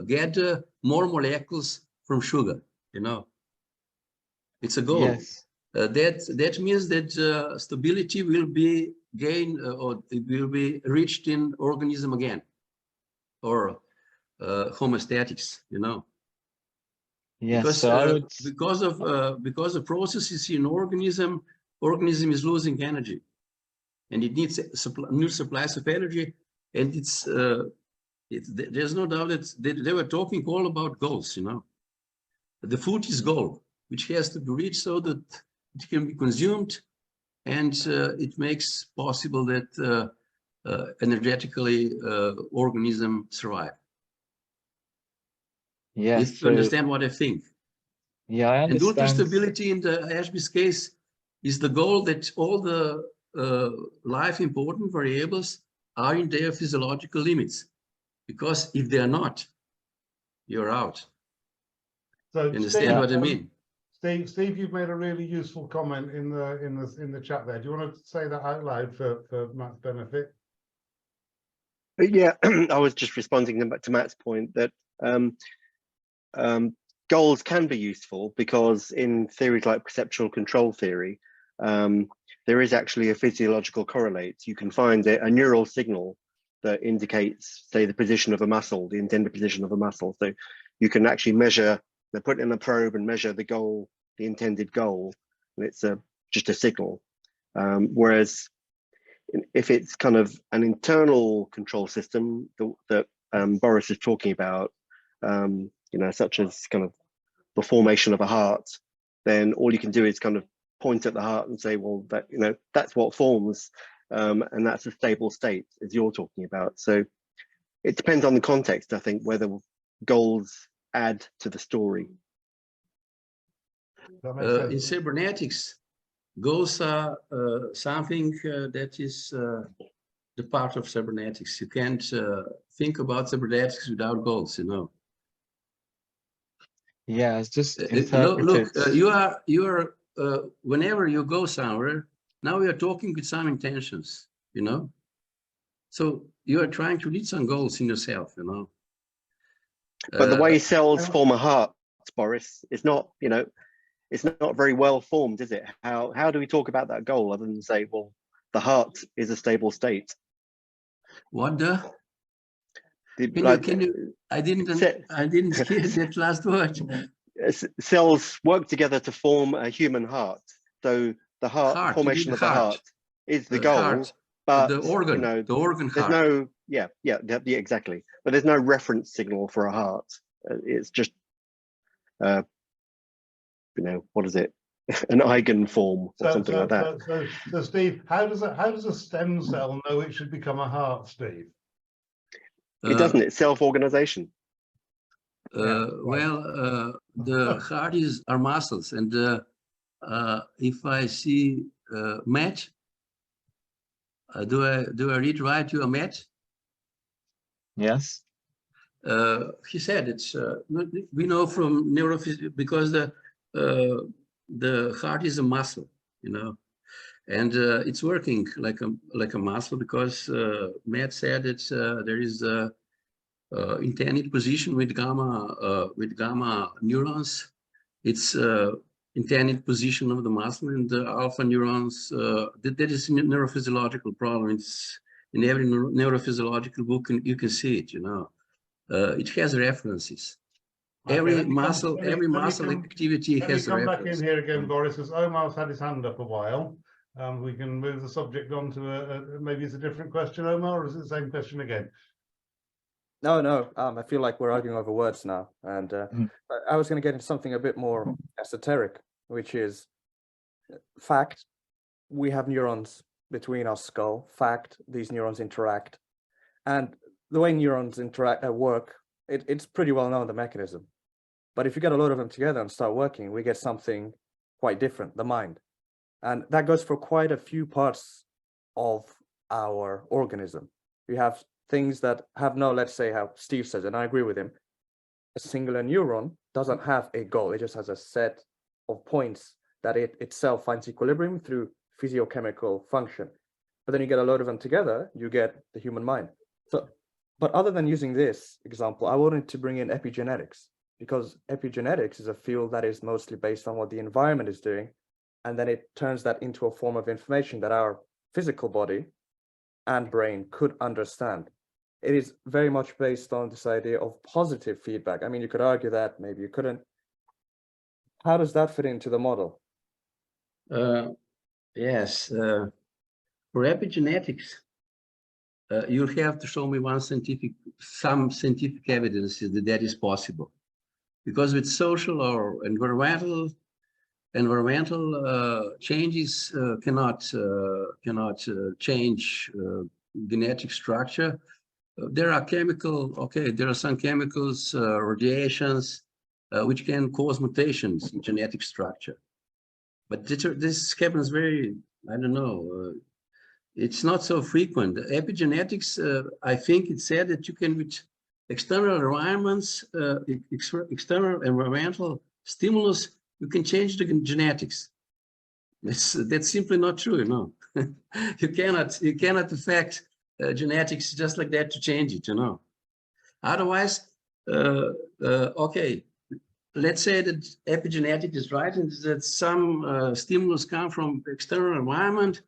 get more molecules from sugar, It's a goal. Yes. That means that stability will be gained, or it will be reached in organism again, or homeostatics, Yes, Because so I would, because the processes in organism is losing energy, and it needs new supplies of energy, and there's no doubt that they were talking all about goals, The food is goal, which has to be reached so that it can be consumed, and it makes possible that energetically organism survive. yes, If you understand what I think. yeah, I And ultra understand. stability in the Ashby's case is the goal that all the life important variables are in their physiological limits. Because if they are not, you're out. So You understand what I mean? Steve, you've made a really useful comment in the chat there. Do you want to say that out loud for Matt's benefit? Yeah, I was just responding to Matt's point that goals can be useful because in theories like perceptual control theory, there is actually a physiological correlate. You can find a neural signal that indicates, say, the position of a muscle, the intended position of a muscle. So you can actually measure, put in a probe and measure the goal, the intended goal, and it's just a signal. Whereas if it's kind of an internal control system that Boris is talking about, such as kind of the formation of a heart, then all you can do is kind of point at the heart and say, well, that's what forms, and that's a stable state, as you're talking about. So it depends on the context, I think, whether goals add to the story. In cybernetics, goals are something that is the part of cybernetics. You can't think about cybernetics without goals, Yeah, it's just Look, you are whenever you go somewhere, now we are talking with some intentions, So you are trying to reach some goals in yourself, But the way cells form a heart, Boris, it's not, it's not very well formed, is it? How do we talk about that goal other than say, well, the heart is a stable state? What the? Can you, I didn't hear that last word. Cells work together to form a human heart. So the heart formation of the heart is the goal, heart, but the organ, you know, the organ there's heart. yeah, exactly. But there's no reference signal for a heart. It's just, you know, what is it? An eigenform or something like that. So Steve, how does a stem cell know it should become a heart, Steve? It doesn't. It's self-organization. Well, the heart are muscles, and if I see Matt, do I read right? You are Matt? Yes. He said it's we know from neurophysics because the heart is a muscle, you know, and it's working like a muscle because Matt said it's there is a intended position with gamma neurons. It's intended position of the muscle, and the alpha neurons. That is a neurophysiological problem. It's in every neurophysiological book, and you can see it. You know, it has references. Okay, Every muscle activity has a reference. Let me come back in here again, Boris, because Omar's had his hand up a while. We can move the subject on to maybe it's a different question, Omar, or is it the same question again? No. I feel like we're arguing over words now, and I was going to get into something a bit more esoteric, which is fact. We have neurons between our skull. Fact, these neurons interact, and the way neurons interact work, it's pretty well known, the mechanism. But if you get a lot of them together and start working, we get something quite different, the mind, and that goes for quite a few parts of our organism. We have things that have no, let's say how Steve says, and I agree with him, a singular neuron doesn't have a goal. It just has a set of points that it itself finds equilibrium through physiochemical function. But then you get a load of them together, you get the human mind. So, but other than using this example, I wanted to bring in epigenetics, because epigenetics is a field that is mostly based on what the environment is doing, and then it turns that into a form of information that our physical body and brain could understand. It is very much based on this idea of positive feedback. I mean, you could argue that, maybe you couldn't. How does that fit into the model? Yes, for epigenetics, you have to show me some scientific evidence that is possible, because with social or environmental changes cannot change genetic structure. There are there are some chemicals, radiations, which can cause mutations in genetic structure. But this happens very, I don't know, it's not so frequent. Epigenetics, I think it said that you can, with external environments, external environmental stimulus, you can change the genetics. That's simply not true, you know. You cannot affect genetics just like that to change it, you know. Otherwise, okay, let's say that epigenetics is right, and that some stimulus come from external environment,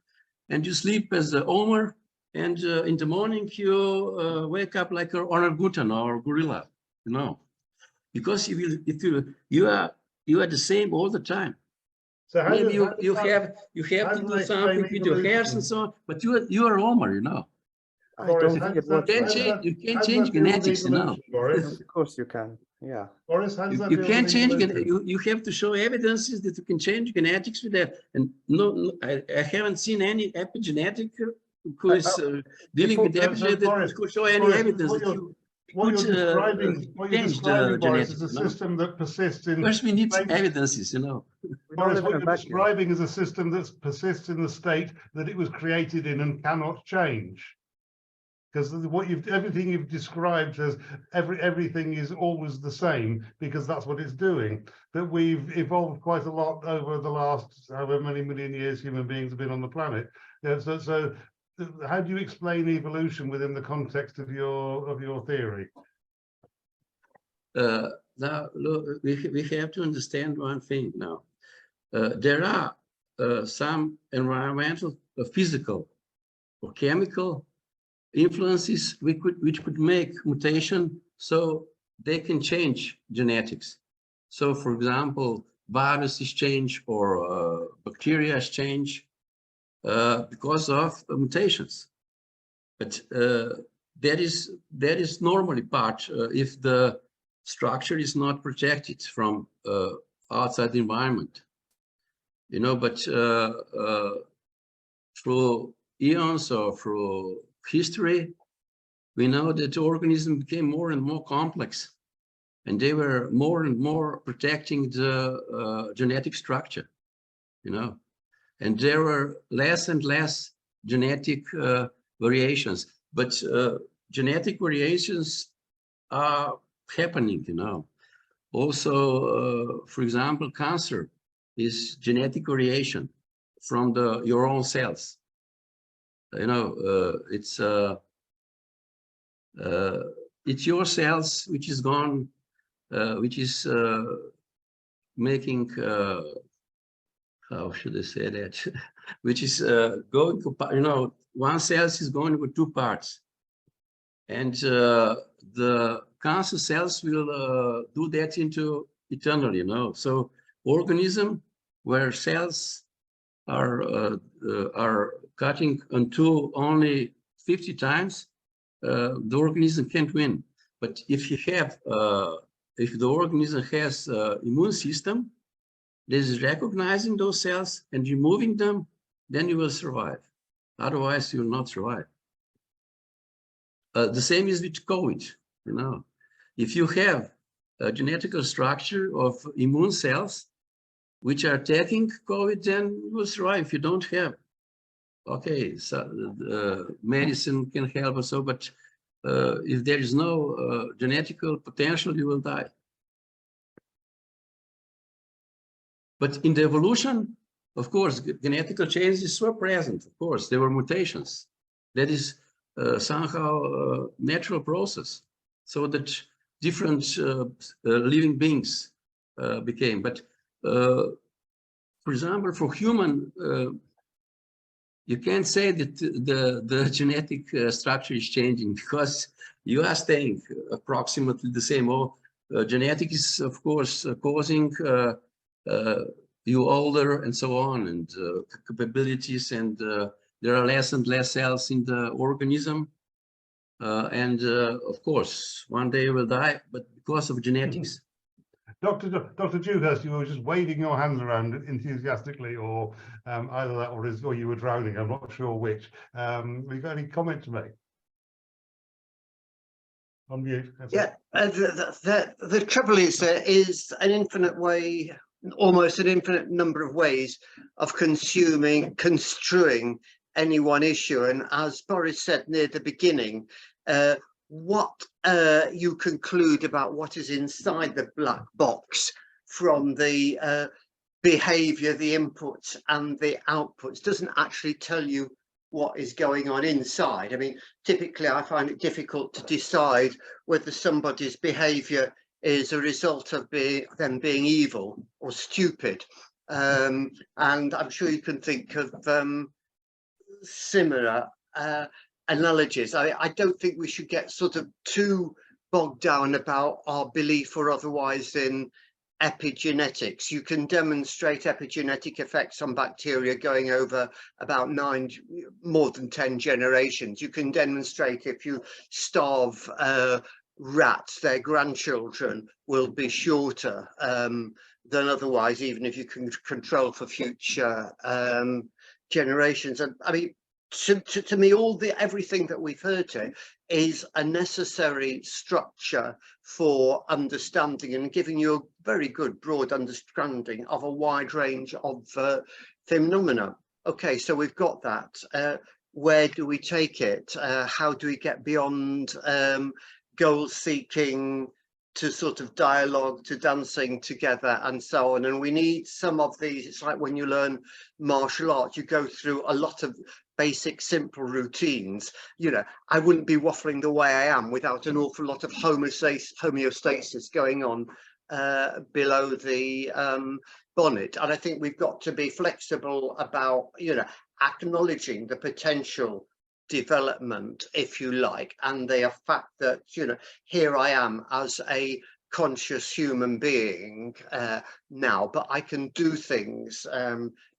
and you sleep as a Homer, and in the morning you wake up like an orangutan or gorilla, you know, because if you are the same all the time. So maybe you have to do something with your hairs and so on, but you are Homer, you know. Boris, I don't think it works. You can't change genetics, you know. Boris? Of course you can. Yeah. Boris, how does that you can't change. You have to show evidences that you can change genetics with that. And no, I haven't seen any epigenetic who is dealing with epigenetics that could show any evidence that you could change the genetics. Is a system that persists in. First, we need evidences, you know. Boris, what you're describing is a system that persists in the state that it was created in and cannot change. Because everything you've described as everything is always the same, because that's what it's doing. That we've evolved quite a lot over the last however many million years human beings have been on the planet. Yeah, so how do you explain evolution within the context of your theory? Now, look, we have to understand one thing now. There are some environmental, physical, or chemical influences which could make mutation so they can change genetics. So, for example, viruses change or bacteria change because of mutations. But that is normally part if the structure is not protected from outside environment. You know, but through eons or through history, we know that organisms became more and more complex, and they were more and more protecting the genetic structure, you know, and there were less and less genetic variations, but genetic variations are happening, you know. Also, for example, cancer is genetic variation from your own cells. You know, it's your cells which is gone, which is making, how should I say that? Which is going to, you know, one cell is going with two parts. And the cancer cells will do that into eternally, you know. So organism where cells are cutting until only 50 times, the organism can't win. But if you have, if the organism has immune system that is recognizing those cells and removing them, then you will survive. Otherwise, you will not survive. The same is with COVID, you know. If you have a genetic structure of immune cells which are attacking COVID, then you will survive. If you don't have, okay, so medicine can help us, so, but if there is no genetical potential, you will die. But in the evolution, of course, genetical changes were present. Of course, there were mutations. That is somehow natural process, so that different living beings became. But for example, for human, you can't say that the genetic structure is changing because you are staying approximately the same. Or genetics is, of course, causing you older and so on, and capabilities, and there are less and less cells in the organism. Of course, one day you will die, but because of genetics. Dr. Dewhurst, you were just waving your hands around enthusiastically, or either that or you were drowning. I'm not sure which. Have you got any comment to make? On mute. Yeah, the trouble is there is an infinite way, almost an infinite number of ways of construing any one issue. And as Boris said near the beginning, what you conclude about what is inside the black box from the behavior, the inputs and the outputs doesn't actually tell you what is going on inside. I mean, typically I find it difficult to decide whether somebody's behavior is a result of them being evil or stupid. And I'm sure you can think of similar analogies. I don't think we should get sort of too bogged down about our belief or otherwise in epigenetics. You can demonstrate epigenetic effects on bacteria going over about more than 10 generations. You can demonstrate if you starve rats, their grandchildren will be shorter than otherwise, even if you can control for future generations. And I mean, to me, everything that we've heard here is a necessary structure for understanding and giving you a very good broad understanding of a wide range of phenomena. Okay, so we've got that. Where do we take it? How do we get beyond goal seeking to sort of dialogue, to dancing together and so on? And we need some of these. It's like when you learn martial arts, you go through a lot of basic simple routines. You know, I wouldn't be waffling the way I am without an awful lot of homeostasis going on below the bonnet. And I think we've got to be flexible about, you know, acknowledging the potential development, if you like, and the fact that, you know, here I am as a conscious human being now, but I can do things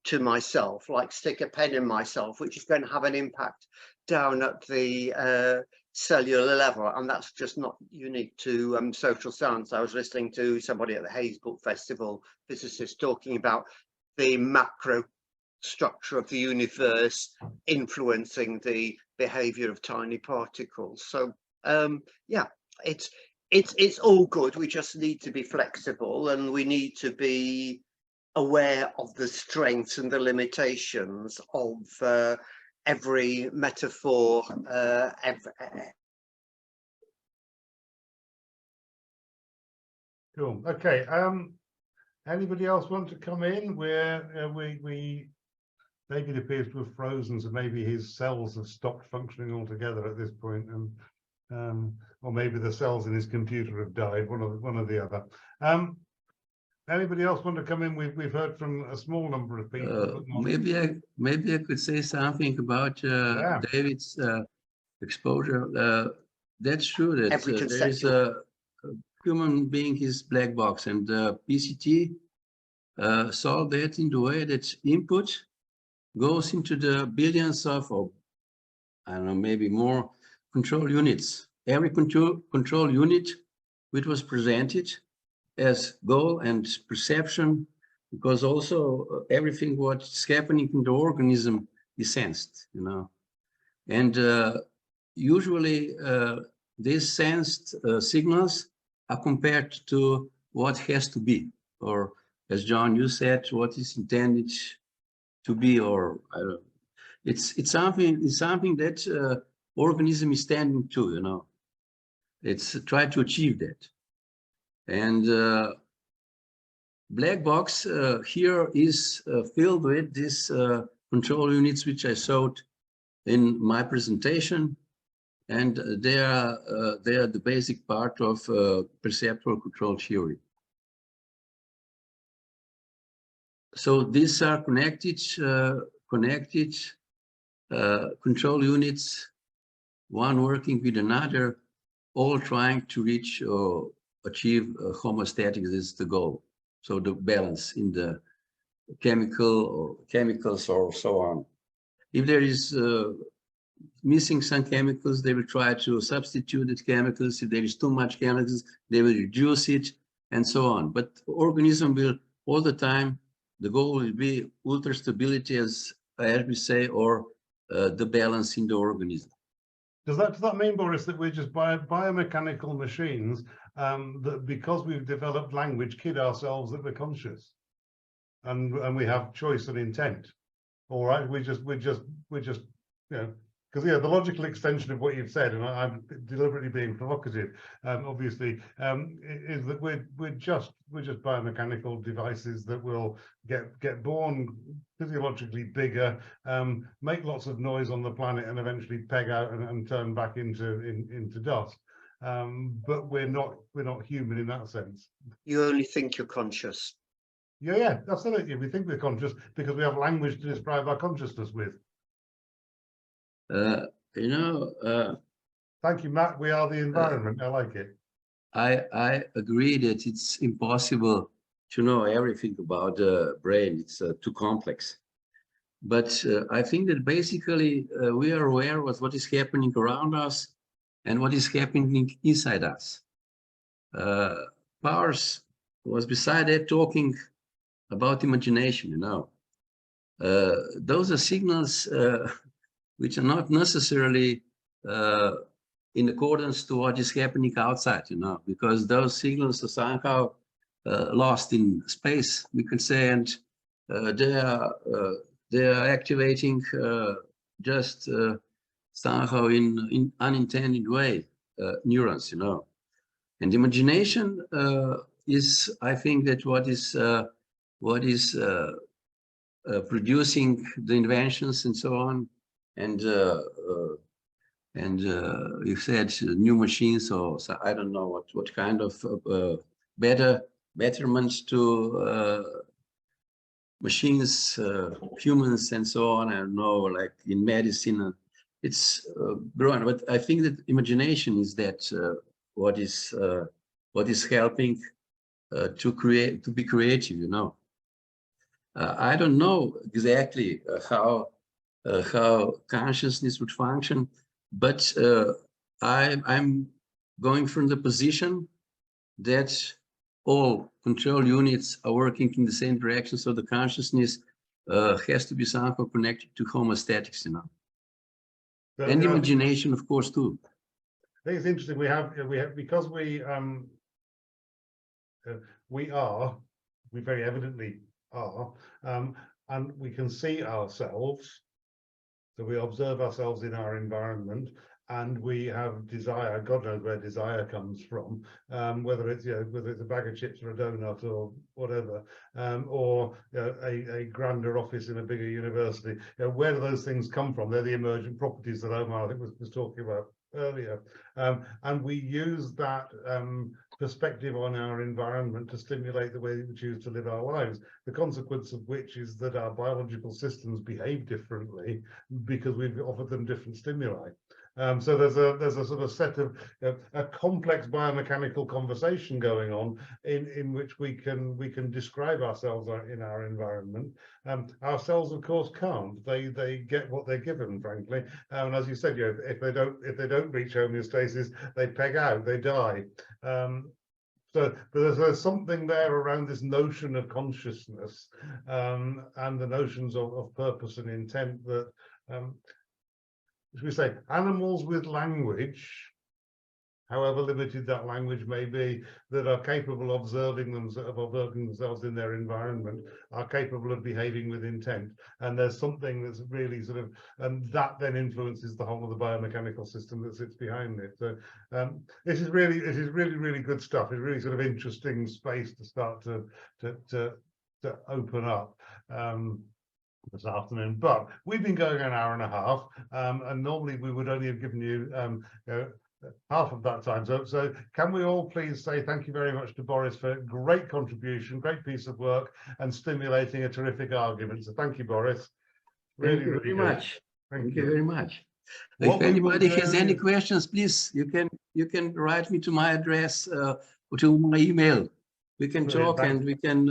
to myself, like stick a pen in myself, which is going to have an impact down at the cellular level, and that's just not unique to social science. I was listening to somebody at the Hayes Book Festival, physicist, talking about the macro structure of the universe influencing the behavior of tiny particles. So yeah, it's all good. We just need to be flexible, and we need to be aware of the strengths and the limitations of every metaphor. Cool. Okay. Anybody else want to come in? Where David appears to have frozen, so maybe his cells have stopped functioning altogether at this point, and or maybe the cells in his computer have died. One or the other. Anybody else want to come in? We've heard from a small number of people. Maybe I could say something about David's exposure. That's true that there is a human being is black box, and PCT solved that in the way that input goes into the billions of, or I don't know, maybe more control units. Every control unit which was presented as goal and perception, because also everything what's happening in the organism is sensed, you know. And usually these sensed signals are compared to what has to be, or as John, you said, what is intended to be, or I don't know. It's something that organism is standing to, you know. It's try to achieve that. And black box here is filled with these control units, which I showed in my presentation, and they are the basic part of perceptual control theory. So these are connected control units, one working with another, all trying to reach or achieve homeostatic. This is the goal. So the balance in the chemicals or so on. If there is missing some chemicals, they will try to substitute the chemicals. If there is too much chemicals, they will reduce it, and so on. But the organism will all the time, the goal will be ultra stability, as we say, or the balance in the organism. Does that mean, Boris, that we're just biomechanical machines that, because we've developed language, kid ourselves that we're conscious, and we have choice and intent? All right, we're just you know, because the logical extension of what you've said, and I'm deliberately being provocative, obviously, is that we're just biomechanical devices that will get born physiologically bigger, make lots of noise on the planet, and eventually peg out and turn back into dust. But we're not human in that sense. You only think you're conscious. Yeah, absolutely. We think we're conscious because we have language to describe our consciousness with. You know, thank you, Matt. We are the environment. I like it. I agree that it's impossible to know everything about the brain. It's too complex. But I think that basically we are aware of what is happening around us and what is happening inside us. Powers was beside that talking about imagination, you know. Those are signals which are not necessarily in accordance to what is happening outside, you know, because those signals are somehow lost in space, we can say, and they are activating just somehow in unintended way neurons, you know. And imagination is, I think, that what is producing the inventions and so on. And you said new machines, or so I don't know what kind of betterments to machines, humans, and so on. I don't know, like in medicine, it's growing. But I think that imagination is that what is helping to be creative. You know, I don't know exactly how consciousness would function, but I'm going from the position that all control units are working in the same direction, so the consciousness has to be somehow connected to homostatics, you know, So, and imagination, of course, too. I think it's interesting. We have because we very evidently are, and we can see ourselves. So we observe ourselves in our environment, and we have desire. God knows where desire comes from, whether it's whether it's a bag of chips or a donut or whatever, or a grander office in a bigger university. Where do those things come from? They're the emergent properties that Omar, I think, was talking about earlier, and we use that perspective on our environment to stimulate the way that we choose to live our lives, the consequence of which is that our biological systems behave differently because we've offered them different stimuli. So there's a sort of set of a complex biomechanical conversation going on in which we can describe ourselves in our environment. Our cells, of course, can't. They get what they're given, frankly. And as you said, if they don't reach homeostasis, they peg out, they die. So there's something there around this notion of consciousness and the notions of purpose and intent that, as we say, animals with language, however limited that language may be, that are capable of observing themselves in their environment, are capable of behaving with intent. And there's something that's really sort of, and that then influences the whole of the biomechanical system that sits behind it. So this is really good stuff. It's really sort of interesting space to start to open up. This afternoon, but we've been going an hour and a half, and normally we would only have given you, half of that time. So can we all please say thank you very much to Boris for a great contribution, great piece of work, and stimulating a terrific argument. So thank you, Boris. Thank you very much. Thank you very much. If anybody has any questions, please, you can write me to my address or to my email. We can talk and we can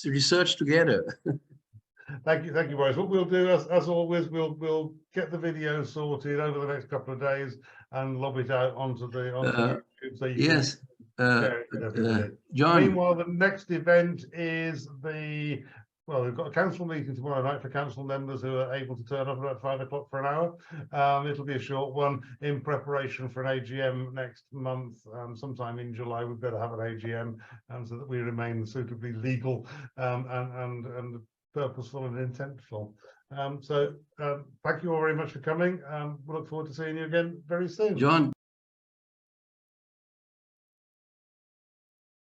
research together. Thank you, Boris. What we'll do, as always, we'll get the video sorted over the next couple of days and lob it out onto YouTube, so you can share it with everybody. John. Meanwhile, the next event is we've got a council meeting tomorrow night for council members who are able to turn up about 5 o'clock for an hour. It'll be a short one in preparation for an AGM next month, sometime in July. We'd better have an AGM so that we remain suitably legal and purposeful and intentful. So thank you all very much for coming. We look forward to seeing you again very soon. John.